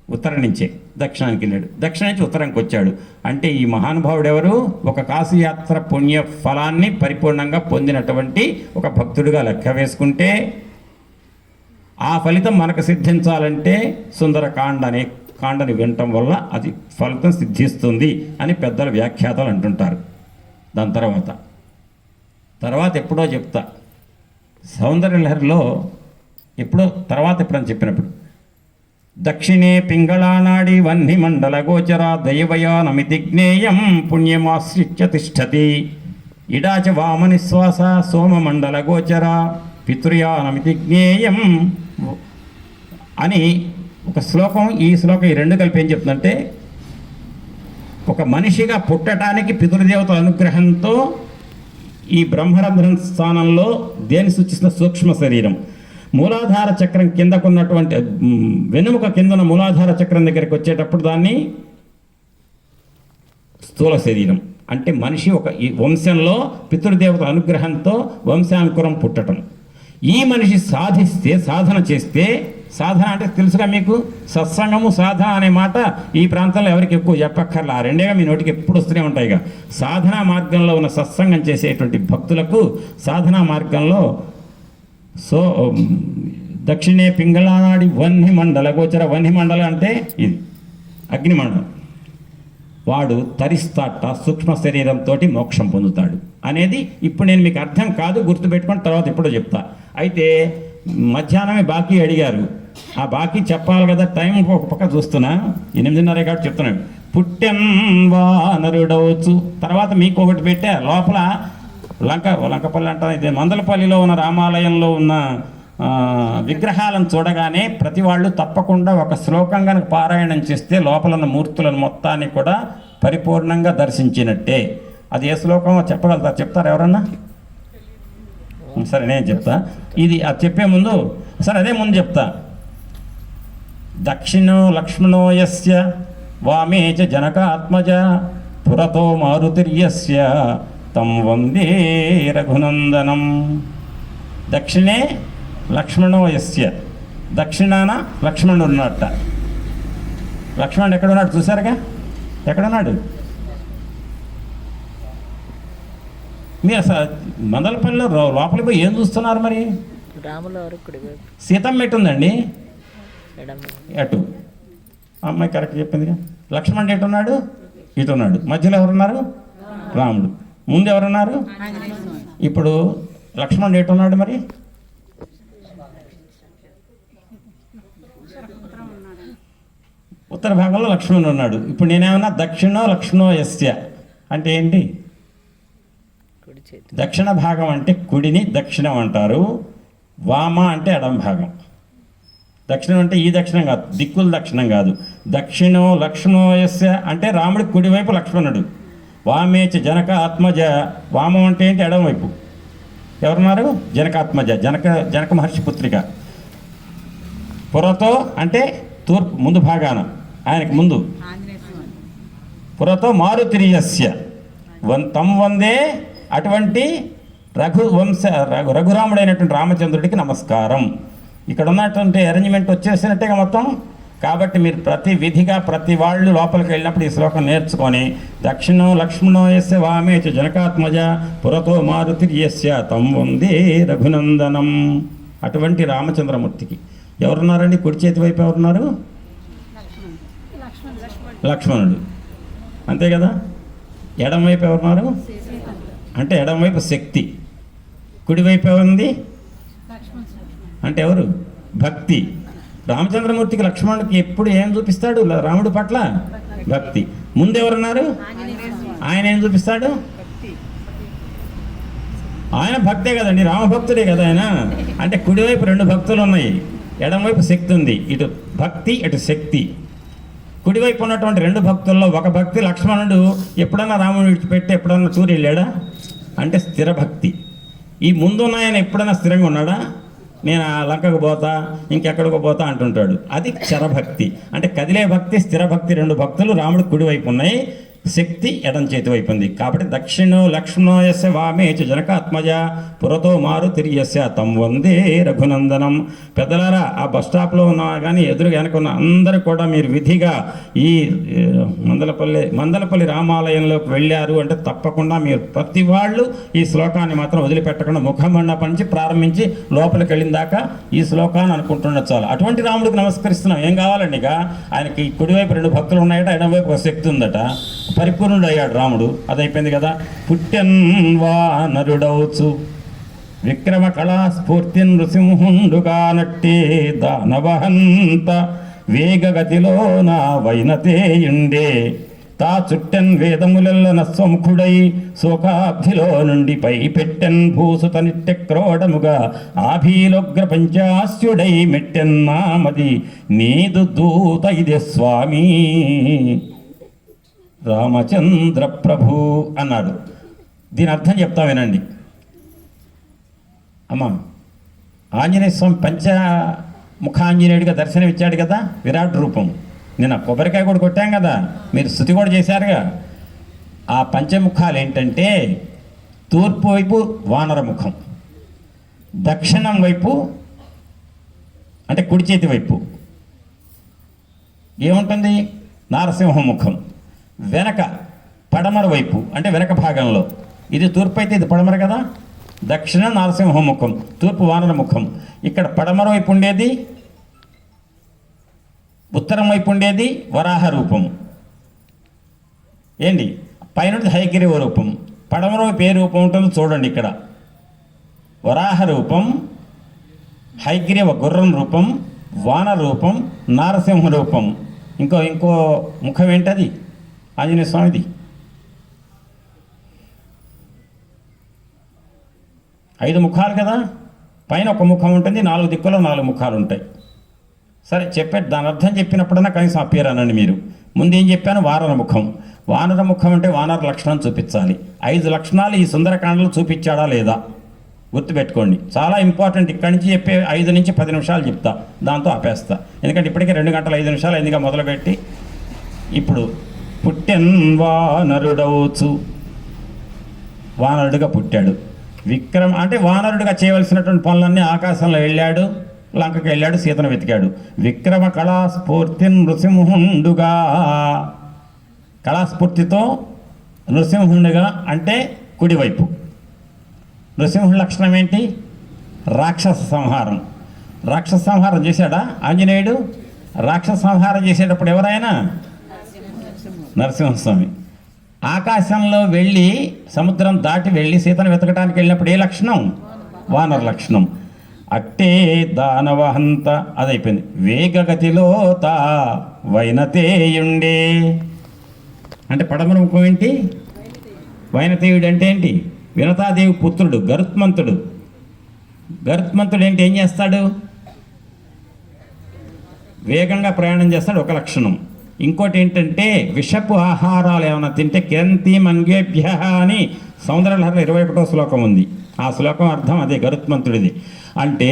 ఉత్తరం నుంచే దక్షిణానికి వెళ్ళాడు, దక్షిణం నుంచి ఉత్తరంకి వచ్చాడు. అంటే ఈ మహానుభావుడు ఎవరు? ఒక కాశీయాత్ర పుణ్య ఫలాన్ని పరిపూర్ణంగా పొందినటువంటి ఒక భక్తుడిగా లెక్క వేసుకుంటే, ఆ ఫలితం మనకు సిద్ధించాలంటే సుందరకాండ అనే కాండని వినటం వల్ల అది ఫలితం సిద్ధిస్తుంది అని పెద్దల వ్యాఖ్యాతాలు అంటుంటారు. దాని తర్వాత ఎప్పుడో చెప్తా, సౌందర్యలహరిలో ఎప్పుడని చెప్పినప్పుడు, దక్షిణే పింగళానాడి వహ్ని మండల గోచర దైవయానమితి జ్ఞేయం పుణ్యమాశ్రిత్య తిష్టతి ఇడాచ వామనిశ్వాస సోమమండల గోచర పితృయానమితి జ్ఞేయం అని ఒక శ్లోకం. ఈ శ్లోకం ఈ రెండు కలిపి ఏం చెప్తుందంటే, ఒక మనిషిగా పుట్టడానికి పితృదేవతల అనుగ్రహంతో ఈ బ్రహ్మరంధ్రం స్థానంలో దేని సూచిస్తున్న సూక్ష్మ శరీరం, మూలాధార చక్రం కిందకున్నటువంటి వెనుముక కిందన మూలాధార చక్రం దగ్గరికి వచ్చేటప్పుడు దాన్ని స్థూల శరీరం. అంటే మనిషి ఒక ఈ వంశంలో పితృదేవతల అనుగ్రహంతో వంశానుకురం పుట్టడం. ఈ మనిషి సాధిస్తే, సాధన చేస్తే, సాధన అంటే తెలుసుగా మీకు, సత్సంగము సాధన అనే మాట ఈ ప్రాంతంలో ఎవరికి ఎక్కువ చెప్పక్కర్లా, ఆ రెండేగా మీ నోటికి ఎప్పుడు వస్తూనే ఉంటాయిగా. సాధనా మార్గంలో ఉన్న సత్సంగం చేసేటువంటి భక్తులకు సాధనా మార్గంలో దక్షిణే పింగళానాడి వహ్ని మండల గోచర. వహ్ని మండలం అంటే ఇది అగ్నిమండలం. వాడు తరిస్తాట సూక్ష్మ శరీరంతో మోక్షం పొందుతాడు అనేది ఇప్పుడు నేను మీకు అర్థం కాదు, గుర్తుపెట్టుకొని తర్వాత ఎప్పుడో చెప్తా. అయితే మధ్యాహ్నమే బాకీ అడిగారు, ఆ బాకీ చెప్పాలి కదా, టైం ఒక పక్క చూస్తున్నా 8:30 కాబట్టి చెప్తున్నాడు. పుట్టెన్ వానరుడవచ్చు. తర్వాత మీకు ఒకటి పెట్టా లోపల, లంకపల్లి అంటారు, ఇది మందలపల్లిలో ఉన్న రామాలయంలో ఉన్న విగ్రహాలను చూడగానే ప్రతి వాళ్ళు తప్పకుండా ఒక శ్లోకం కనుక పారాయణం చేస్తే లోపల ఉన్న మూర్తులను మొత్తాన్ని కూడా పరిపూర్ణంగా దర్శించినట్టే. అది ఏ శ్లోకమో చెప్పగలుగుతారు? చెప్తారు ఎవరన్నా? సరే నేను చెప్తా. ఇది అది చెప్పే ముందు సరే అదే ముందు చెప్తా. దక్షిణో లక్ష్మణో యస్య వామే చ జనక ఆత్మజ పురతో మారుతిర్యస్య తం వందే రఘునందనం. దక్షిణే లక్ష్మణో యస్య, దక్షిణాన లక్ష్మణుడు ఉన్నట్ట. లక్ష్మణుడు ఎక్కడున్నాడు చూసారుగా? ఎక్కడున్నాడు? మీరు అసలు మందలపల్లిలో లోపలికి పోయి ఏం చూస్తున్నారు మరి? సీతమ్మ ఎట్టుందండి? అటు. అమ్మాయి కరెక్ట్ చెప్పిందిగా. లక్ష్మణుడు ఎటున్నాడు? ఇటున్నాడు. మధ్యలో ఎవరున్నారు? రాముడు. ముందు ఎవరున్నారు? ఇప్పుడు లక్ష్మణుడు ఎటున్నాడు మరి? ఉత్తర భాగంలో లక్ష్మణుడు ఉన్నాడు. ఇప్పుడు నేనేమన్నా దక్షిణో లక్ష్మణో యస్య అంటే ఏంటి? దక్షిణ భాగం అంటే కుడిని దక్షిణం అంటారు, వామ అంటే ఎడమ భాగం. దక్షిణం అంటే ఈ దక్షిణం కాదు, దిక్కుల దక్షిణం కాదు. దక్షిణో లక్ష్మణో యస్య అంటే రాముడి కుడివైపు లక్ష్మణుడు. వామేచ జనక ఆత్మజ, వామం అంటే ఏంటి? ఎడమవైపు ఎవరున్నారు? జనకాత్మజ, జనక మహర్షి పుత్రిక. పురతో అంటే తూర్పు ముందు భాగాన, ఆయనకు ముందు. పురతో తం వందే, అటువంటి రఘురాముడైనటువంటి రామచంద్రుడికి నమస్కారం. ఇక్కడ ఉన్నటువంటి అరేంజ్మెంట్ వచ్చేసినట్టుగా మొత్తం. కాబట్టి మీరు ప్రతి విధిగా ప్రతి వాళ్ళు లోపలికి వెళ్ళినప్పుడు ఈ శ్లోకం నేర్చుకొని, దక్షిణో లక్ష్మణో యస్య వామే చ జనకాత్మజ పురతో మారుతిర్యస్య తం వందే రఘునందనం. అటువంటి రామచంద్రమూర్తికి ఎవరున్నారండి? కుడి చేతి వైపు ఎవరున్నారు? లక్ష్మణుడు. అంతే కదా. ఎడమవైపు ఎవరున్నారు? అంటే ఎడమవైపు శక్తి, కుడివైపు ఎవరుంది అంటే ఎవరు? భక్తి. రామచంద్రమూర్తికి లక్ష్మణుడికి ఎప్పుడు ఏం చూపిస్తాడు? రాముడి పట్ల భక్తి. ముందు ఎవరున్నారు? ఆయన ఏం చూపిస్తాడు? ఆయన భక్తే కదండి, రామభక్తుడే కదా ఆయన. అంటే కుడివైపు రెండు భక్తులు ఉన్నాయి, ఎడమవైపు శక్తి ఉంది. ఇటు భక్తి, ఇటు శక్తి. కుడివైపు ఉన్నటువంటి రెండు భక్తుల్లో ఒక భక్తి లక్ష్మణుడు ఎప్పుడన్నా రాముడు విడిచిపెట్టి ఎప్పుడన్నా టూర్ వెళ్ళాడా అంటే స్థిర భక్తి. ఈ ముందున్న ఆయన ఎప్పుడైనా స్థిరంగా ఉన్నాడా? నేను ఆ లంకకు పోతా ఇంకెక్కడికో పోతా అంటుంటాడు. అది చరభక్తి. అంటే కదిలే భక్తి, స్థిర భక్తి, రెండు భక్తులు రాముడు కుడివైపు ఉన్నాయి, శక్తి ఎడం చేతి వైపు ఉంది. కాబట్టి దక్షిణో లక్ష్మణోయస్య వామే చ జనకాత్మజ పురతో మారుతిర్యస్య తం వందే రఘునందనం. పెద్దలారా, ఆ బస్ స్టాప్లో ఉన్నా కానీ ఎదురుగా వెనకున్న అందరూ కూడా మీరు విధిగా ఈ మందలపల్లి రామాలయంలోకి వెళ్ళారు అంటే తప్పకుండా మీరు ప్రతి వాళ్ళు ఈ శ్లోకాన్ని మాత్రం వదిలిపెట్టకుండా ముఖమండపం నుంచి ప్రారంభించి లోపలికి వెళ్ళిన దాకా ఈ శ్లోకాన్ని అనుకుంటుండొచ్చు. చాలు. అటువంటి రాముడికి నమస్కరిస్తున్నాం. ఏం కావాలండి? ఇక ఆయనకి కుడివైపు రెండు భక్తులు ఉన్నాయట, ఎడమవైపు ఒక శక్తి ఉందట. పరిపూర్ణుడు అయ్యాడు రాముడు. అది అయిపోయింది కదా. పుట్టెన్ వానరుడవచ్చు విక్రమ కళా స్ఫూర్తి నృసింహుండుగా నట్టే దానవహంత వేగగతిలో నా వైనతేయుండే తా చుట్టెన్ వేదములెల్ల నస్వముఖుడై శోకాబ్ధిలో నుండి పై పెట్టెన్ భూసుత నిట్టె క్రోడముగా ఆభీలోగ్ర పంచాస్యుడై మెట్టెన్నామది నీదు దూత ఇదే స్వామి రామచంద్ర ప్రభు అన్నాడు. దీని అర్థం చెప్తా వినండి. అమ్మా, ఆంజనేయ స్వామి పంచముఖాంజనేయుడిగా దర్శనం ఇచ్చాడు కదా, విరాట్ రూపం. నిన్న కొబ్బరికాయ కూడా కొట్టాం కదా, మీరు స్తుతి కూడా చేశారుగా. ఆ పంచముఖాలు ఏంటంటే తూర్పు వైపు వానర ముఖం, దక్షిణం వైపు అంటే కుడి చేతి వైపు ఏముంటుంది? నారసింహముఖం. వెనక పడమర వైపు అంటే వెనక భాగంలో, ఇది తూర్పు అయితే ఇది పడమర కదా, దక్షిణ నారసింహముఖం, తూర్పు వానర ముఖం. ఇక్కడ పడమర వైపు ఉండేది, ఉత్తరం వైపు ఉండేది వరాహ రూపం. ఏంటి? పైన హయగ్రీవ రూపం. పడమర వైపు ఏ రూపం ఉంటుందో చూడండి. ఇక్కడ వరాహ రూపం, హయగ్రీవ గుర్రం రూపం, వానర రూపం, నారసింహ రూపం. ఇంకో ముఖం ఏంటది? ఆంజనేయ స్వామిది. 5 ముఖాలు కదా, పైన ఒక ముఖం ఉంటుంది, 4 దిక్కులో 4 ముఖాలు ఉంటాయి. సరే చెప్పాడు, దాని అర్థం చెప్పినప్పుడన్నా కనీసం అప్పేర్ అనండి మీరు. ముందు ఏం చెప్పాను? వానర ముఖం. వానర ముఖం అంటే వానర లక్షణం చూపించాలి. 5 లక్షణాలు ఈ సుందరకాండలో చూపించాడా లేదా గుర్తుపెట్టుకోండి. చాలా ఇంపార్టెంట్. ఇక్కడి నుంచి చెప్పే 5 నుంచి 10 నిమిషాలు చెప్తా, దాంతో ఆపేస్తా. ఎందుకంటే ఇప్పటికే 2 గంటల 5 నిమిషాలు అయిందిగా మొదలుపెట్టి. ఇప్పుడు పుట్టెన్ వానరుడవచ్చు, వానరుడిగా పుట్టాడు. విక్రమ అంటే వానరుడిగా చేయవలసినటువంటి పనులన్నీ ఆకాశంలో వెళ్ళాడు, లంకకి వెళ్ళాడు, సీతను వెతికాడు. విక్రమ కళాస్ఫూర్తి నృసింహుండుగా, కళాస్ఫూర్తితో నృసింహుండుగా అంటే కుడివైపు. నృసింహుడి లక్షణం ఏంటి? రాక్షస సంహారం. రాక్షస సంహారం చేశాడా ఆంజనేయుడు? రాక్షస సంహారం చేసేటప్పుడు ఎవరైనా నరసింహస్వామి. ఆకాశంలో వెళ్ళి సముద్రం దాటి వెళ్ళి సీతను వెతకడానికి వెళ్ళినప్పుడు ఏ లక్షణం? వానర లక్షణం. అట్టే దానవహంత అదైపోయింది. వేగగతిలో తా వైనతేయుండే అంటే పడమర ముఖం ఏంటి? వైనతేయుడు అంటే ఏంటి? వినతాదేవి పుత్రుడు, గరుత్మంతుడు. గరుత్మంతుడు ఏంటి? ఏం చేస్తాడు? వేగంగా ప్రయాణం చేస్తాడు, ఒక లక్షణం. ఇంకోటి ఏంటంటే విషపు ఆహారాలు ఏమైనా తింటే కిరంతి మంగేభ్య అని సౌందర్యలహరిలో 21వ శ్లోకం ఉంది. ఆ శ్లోకం అర్థం అదే, గరుత్మంతుడిది. అంటే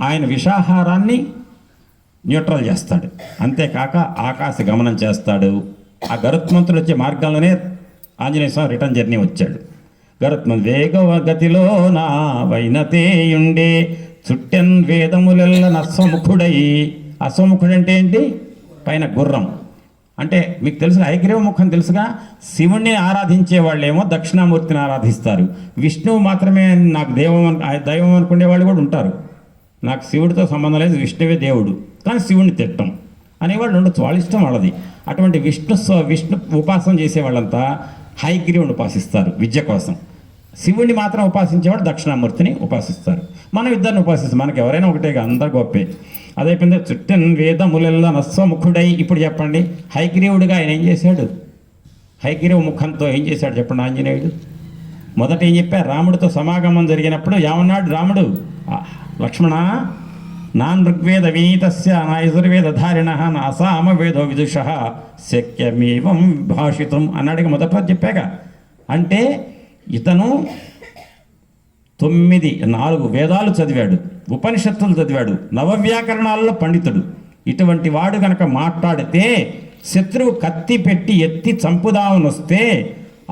ఆయన విషాహారాన్ని న్యూట్రల్ చేస్తాడు. అంతేకాక ఆకాశ గమనం చేస్తాడు. ఆ గరుత్మంతుడు వచ్చే మార్గంలోనే ఆంజనేయ స్వామి రిటర్న్ జర్నీ వచ్చాడు. గరుత్మంతుడు వేగగతిలో నా వైనతేయుండే చుట్టెన్ వేదములెల్ల నస్వముఖుడై. అస్వముఖుడు అంటే ఏంటి? పైన గుర్రం. అంటే మీకు తెలుసు, హయగ్రీవ ముఖం తెలుసుగా. శివుణ్ణి ఆరాధించే వాళ్ళేమో దక్షిణామూర్తిని ఆరాధిస్తారు. విష్ణువు మాత్రమే నాకు దైవం అనుకునే వాళ్ళు కూడా ఉంటారు. నాకు శివుడితో సంబంధం లేదు, విష్ణువే దేవుడు, కానీ శివుణ్ణి తిట్టం అనేవాళ్ళు ఉండొచ్చు, వాళ్ళ ఇష్టం వాళ్ళది. అటువంటి విష్ణు ఉపాసన చేసే వాళ్ళంతా హయగ్రీవుని ఉపాసిస్తారు విద్య కోసం. శివుణ్ణి మాత్రం ఉపాసించేవాడు దక్షిణామూర్తిని ఉపాసిస్తారు. మనం ఇద్దరిని ఉపాసిస్తాం, మనకు ఎవరైనా ఒకటేగా, అందరు గొప్పే. అదైపోయింది. చుట్టెన్ వేదములెల్ల నస్వముఖుడై. ఇప్పుడు చెప్పండి, హయగ్రీవుడిగా ఆయన ఏం చేశాడు? హయగ్రీవ ముఖంతో ఏం చేశాడు చెప్పండి ఆంజనేయుడు? మొదట ఏం చెప్పారు? రాముడితో సమాగమం జరిగినప్పుడు ఏమన్నాడు రాముడు? లక్ష్మణ నాన్ ఋగ్వేద వినీతస్య నా యజుర్వేదధారిణ నా సామవేదో విదుష శక్యమేవం భాషితం అన్నాడు మొదట చెప్పాక. అంటే ఇతను 4 వేదాలు చదివాడు, ఉపనిషత్తులు చదివాడు, నవవ్యాకరణాల్లో పండితుడు. ఇటువంటి వాడు గనక మాట్లాడితే శత్రువు కత్తి పెట్టి ఎత్తి చంపుదామని వస్తే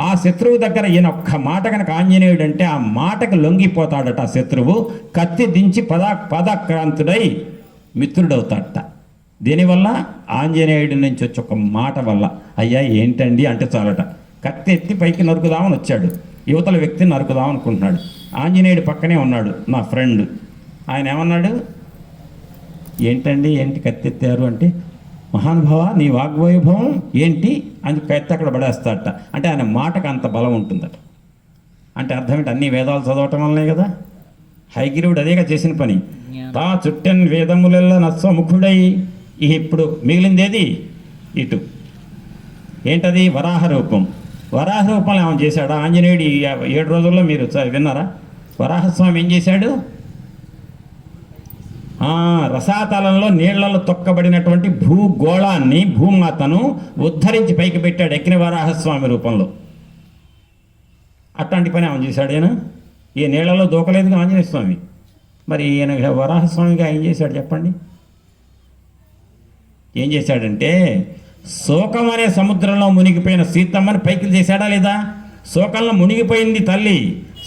ఆ శత్రువు దగ్గర ఈయన ఒక్క మాట కనుక ఆంజనేయుడు అంటే ఆ మాటకు లొంగిపోతాడట. ఆ శత్రువు కత్తి దించి పదాక్రాంతుడై మిత్రుడవుతాడట. దీనివల్ల ఆంజనేయుడి నుంచి వచ్చి ఒక మాట వల్ల అయ్యా ఏంటండి అంటే చాలట కత్తి ఎత్తి పైకి నరుకుదామని వచ్చాడు. యువతల వ్యక్తిని నరుకుదాం అనుకుంటున్నాడు. ఆంజనేయుడు పక్కనే ఉన్నాడు నా ఫ్రెండ్. ఆయన ఏమన్నాడు, ఏంటండి ఏంటి కత్తెత్తారు అంటే, మహానుభావ నీ వాగ్వైభవం ఏంటి అని కత్తి అక్కడ పడేస్తాడట. అంటే ఆయన మాటకు అంత బలం ఉంటుందట. అంటే అర్థం ఏంటి, అన్ని వేదాలు చదవటం వల్లనే కదా. హయగ్రీవుడు అదేగా చేసిన పని. తా చుట్టెన్ వేదములెల్ల నస్వముఖుడై. ఇప్పుడు మిగిలిందేది ఇటు ఏంటది, వరాహ రూపం. వరాహ రూపంలో ఏమైనా చేశాడా ఆంజనేయుడు? 7 రోజుల్లో మీరు విన్నారా? వరాహస్వామి ఏం చేశాడు? రసాతలంలో నీళ్లలో తొక్కబడినటువంటి భూగోళాన్ని, భూమాతను ఉద్ధరించి పైకి పెట్టాడు అగ్నివరాహస్వామి రూపంలో. అట్లాంటి పని ఏమైనా చేశాడు ఈయన? ఈ నీళ్లలో దూకలేదుగా ఆంజనేయ స్వామి. మరి ఈయన వరాహస్వామిగా ఏం చేశాడు చెప్పండి? ఏం చేశాడంటే శోకం అనే సముద్రంలో మునిగిపోయిన సీతమ్మని పైకి చేశాడా లేదా? శోకంలో మునిగిపోయింది తల్లి,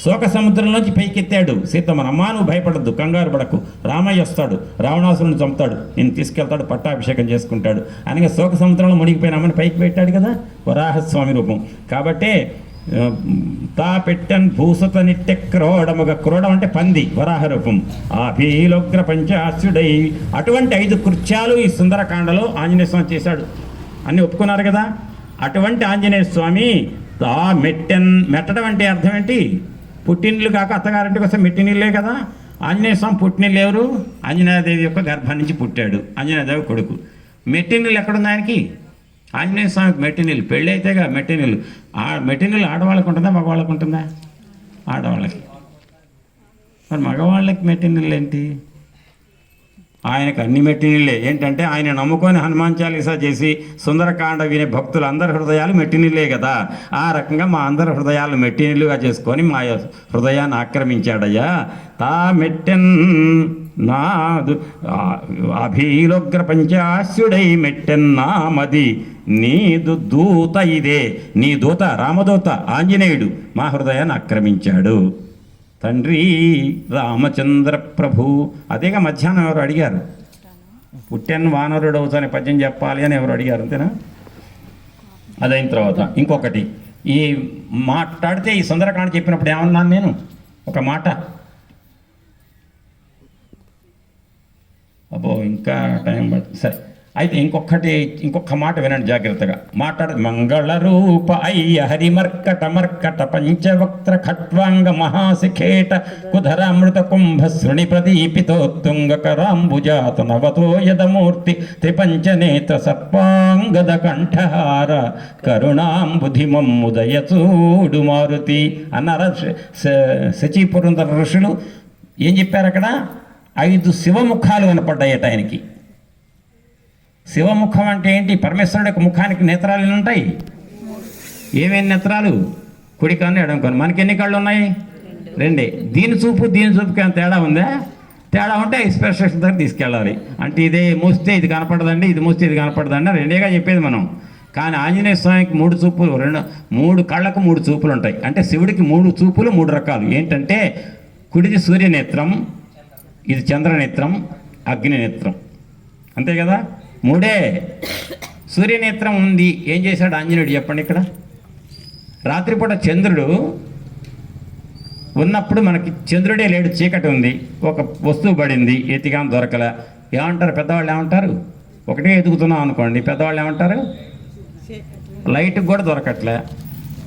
శోక సముద్రంలోంచి పైకెత్తాడు సీతమ్మని. అమ్మా నువ్వు భయపడద్దు, కంగారు పడకు, రామయ్య వస్తాడు, రావణాసురుని చంపుతాడు, నేను తీసుకెళ్తాడు, పట్టాభిషేకం చేసుకుంటాడు అనగా శోక సముద్రంలో మునిగిపోయిన అమ్మని పైకి పెట్టాడు కదా వరాహస్వామి రూపం. కాబట్టే తా పెట్టన్ భూసత నిట్టె క్రోడముగ, క్రోడం అంటే పంది, వరాహ రూపం. ఆభీలోగ్ర పంచాస్యుడై. అటువంటి 5 కృత్యాలు ఈ సుందరకాండలో ఆంజనేయ స్వామి చేశాడు. అన్నీ ఒప్పుకున్నారు కదా. అటువంటి ఆంజనేయ స్వామి తా మెట్టడం అంటే అర్థం ఏంటి? పుట్టినీళ్ళు కాక అత్తగారింటికి వస్తే మెట్టినీళ్ళే కదా. ఆంజనేయ స్వామి పుట్టినీళ్ళు ఎవరు? ఆంజనేయదేవి యొక్క గర్భం నుంచి పుట్టాడు, ఆంజనేయదేవి కొడుకు. మెట్టినీళ్ళు ఎక్కడుంది ఆయనకి? ఆంజనేయ స్వామికి మెట్టినీళ్ళు పెళ్ళి అయితేగా మెట్టినీళ్ళు. ఆ మెట్టినీళ్ళు ఆడవాళ్ళకి ఉంటుందా మగవాళ్ళకి ఉంటుందా? ఆడవాళ్ళకి. మరి మగవాళ్ళకి మెట్టినీళ్ళు ఏంటి? ఆయనకు అన్ని మెట్టినీళ్ళే. ఏంటంటే ఆయన నమ్ముకొని హనుమాన్ చాలీసా చేసి సుందరకాండ వినే భక్తులు అందరి హృదయాలు మెట్టినీళ్ళే కదా. ఆ రకంగా మా అందరి హృదయాలు మెట్టినీళ్ళుగా చేసుకొని మా హృదయాన్ని ఆక్రమించాడయ్యా. తా మెట్టెన్ నాదు అభీలోగ్ర పంచాస్యుడై మెట్టెన్నామది నీదు దూత ఇదే. నీ దూత రామదూత ఆంజనేయుడు మా హృదయాన్ని ఆక్రమించాడు. తండ్రి రామచంద్ర ప్రభు. అదేగా మధ్యాహ్నం ఎవరు అడిగారు, పుట్టెన్ వానరుడు అవుతానే పద్యం చెప్పాలి అని ఎవరు అడిగారు, అంతేనా? అదైన తర్వాత ఇంకొకటి, ఈ మాట్లాడితే ఈ సుందరకాండ చెప్పినప్పుడు ఏమన్నాను నేను? ఒక మాట, అబ్బో ఇంకా టైం పడుతుంది, సరే అయితే ఇంకొక మాట వినండి జాగ్రత్తగా. మాట్లాడు. మంగళ రూప అయ్య హరిమర్కట మర్కట పంచవక్త్ర ఖట్వాంగ మహాశిఖేట కుధరామృత కుంభ శృణి ప్రదీపితోత్తుంగకరాంబుజాత నవతో యదమూర్తి త్రిపంచనేత్ర సర్పాంగద కంఠహార కరుణాంబుధిమమ్ముదయ చూడు మారుతి అన్నారా శచీపురంధర ఋషులు. ఏం చెప్పారు అక్కడ? 5 శివముఖాలు కనపడ్డాయట ఆయనకి. శివముఖం అంటే ఏంటి? పరమేశ్వరుడు యొక్క ముఖానికి నేత్రాలు ఎన్ని ఉంటాయి? ఏమేమి నేత్రాలు? కుడి కన్ను ఎడమ కన్ను. మనకి ఎన్ని కళ్ళు ఉన్నాయి? 2. దీని చూపుకి ఏమైనా తేడా ఉందా? తేడా ఉంటే ఎక్స్ప్రెషన్ దగ్గర తీసుకెళ్ళాలి. అంటే ఇదే మూస్తే ఇది కనపడదండి, ఇది మూస్తే ఇది కనపడదండి, 2గా చెప్పేది మనం. కానీ ఆంజనేయ స్వామికి 3 చూపులు, 3 కళ్ళకు 3 చూపులు ఉంటాయి. అంటే శివుడికి 3 చూపులు 3 రకాలు. ఏంటంటే కుడిది సూర్యనేత్రం, ఇది చంద్రనేత్రం, అగ్నినేత్రం, అంతే కదా. 3. సూర్యనేత్రం ఉంది. ఏం చేశాడు ఆంజనేయుడు చెప్పండి? ఇక్కడ రాత్రిపూట చంద్రుడు ఉన్నప్పుడు మనకి చంద్రుడే లేడు, చీకటి ఉంది, ఒక వస్తువు పడింది, ఎతిగా దొరకలే. ఏమంటారు పెద్దవాళ్ళు? ఏమంటారు? ఒకటే ఎదుగుతున్నాం అనుకోండి, పెద్దవాళ్ళు ఏమంటారు? లైట్కి కూడా దొరకట్లే.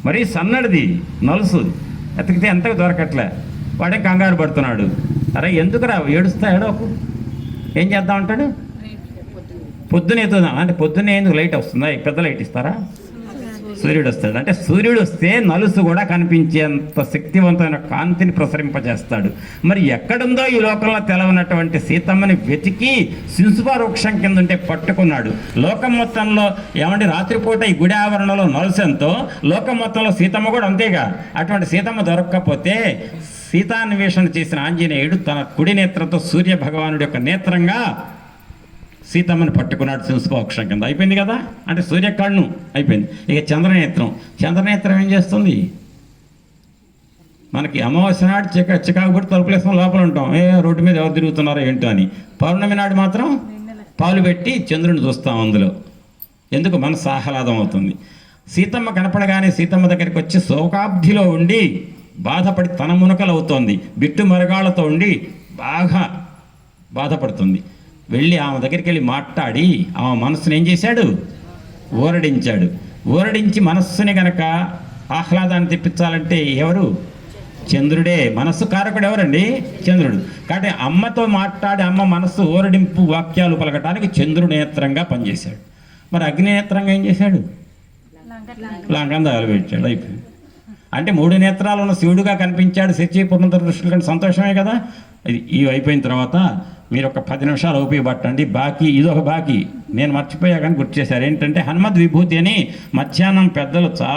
మరి సన్నడిది నలుసు ఎతికితే ఎంతకు దొరకట్లే. వాడే కంగారు పడుతున్నాడు. అరే ఎందుకురా ఏడుస్తా, ఏడోకు, ఏం చేద్దాం అంటాడు? పొద్దున ఎత్తుదాం అంటే పొద్దున్నే ఎందుకు లైట్ వస్తుందా? పెద్ద లైట్ ఇస్తారా? సూర్యుడు వస్తాడు. అంటే సూర్యుడు వస్తే నలుసు కూడా కనిపించేంత శక్తివంతమైన కాంతిని ప్రసరింపజేస్తాడు. మరి ఎక్కడుందో ఈ లోకంలో తెలవనటువంటి సీతమ్మని వెతికి శింసుప వృక్షం కింద ఉంటే పట్టుకున్నాడు. లోకం మొత్తంలో ఏమంటే రాత్రిపూట ఈ గుడి ఆవరణలో నలుసంతో లోకం మొత్తంలో సీతమ్మ కూడా అంతేగా. అటువంటి సీతమ్మ దొరక్కపోతే సీతాన్వేషణ చేసిన ఆంజనేయుడు తన కుడి నేత్రంతో సూర్య భగవానుడి యొక్క నేత్రంగా సీతమ్మని పట్టుకున్నాడు శింసుపక్షం కింద. అయిపోయింది కదా, అంటే సూర్యకన్ను అయిపోయింది. ఇక చంద్రనేత్రం ఏం చేస్తుంది? మనకి అమావాస్య నాడు చికాకు పుట్టి తలుపులేసుకొని లోపల ఉంటాం, రోడ్డు మీద ఎవరు తిరుగుతున్నారో ఏంటో అని. పౌర్ణమి నాడు మాత్రం పాలు పెట్టి చంద్రుని చూస్తాం. అందులో ఎందుకు మనసు ఆహ్లాదం అవుతుంది. సీతమ్మ కనపడగానే సీతమ్మ దగ్గరికి వచ్చి శోకాబ్ధిలో ఉండి బాధపడి తన మునకలవుతోంది. బిట్టు మరగాళ్లతో ఉండి బాగా బాధపడుతుంది. వెళ్ళి ఆమె దగ్గరికి వెళ్ళి మాట్లాడి ఆమె మనస్సుని ఏం చేశాడు? ఊరడించాడు. ఊరడించి మనస్సుని గనక ఆహ్లాదాన్ని తెప్పించాలంటే ఎవరు? చంద్రుడే. మనస్సు కారకుడు ఎవరండి? చంద్రుడు. కాబట్టి అమ్మతో మాట్లాడి అమ్మ మనస్సు ఊరడింపు వాక్యాలు పలకటానికి చంద్రుడు నేత్రంగా పనిచేశాడు. మరి అగ్ని నేత్రంగా ఏం చేశాడు? లంకం తగలబెట్టాడు. అయిపోయింది. అంటే 3 నేత్రాలు ఉన్న శివుడుగా కనిపించాడు. శచి పూర్ణంతర దృష్టిలో కంటే సంతోషమే కదా. ఇవి అయిపోయిన తర్వాత మీరు ఒక 10 నిమిషాలు ఉపయోగపట్టండి. బాకీ ఇదొక బాకీ నేను మర్చిపోయా కానీ గుర్తు చేశారు. ఏంటంటే హనుమద్ విభూతి అని మధ్యాహ్నం పెద్దలు చాలా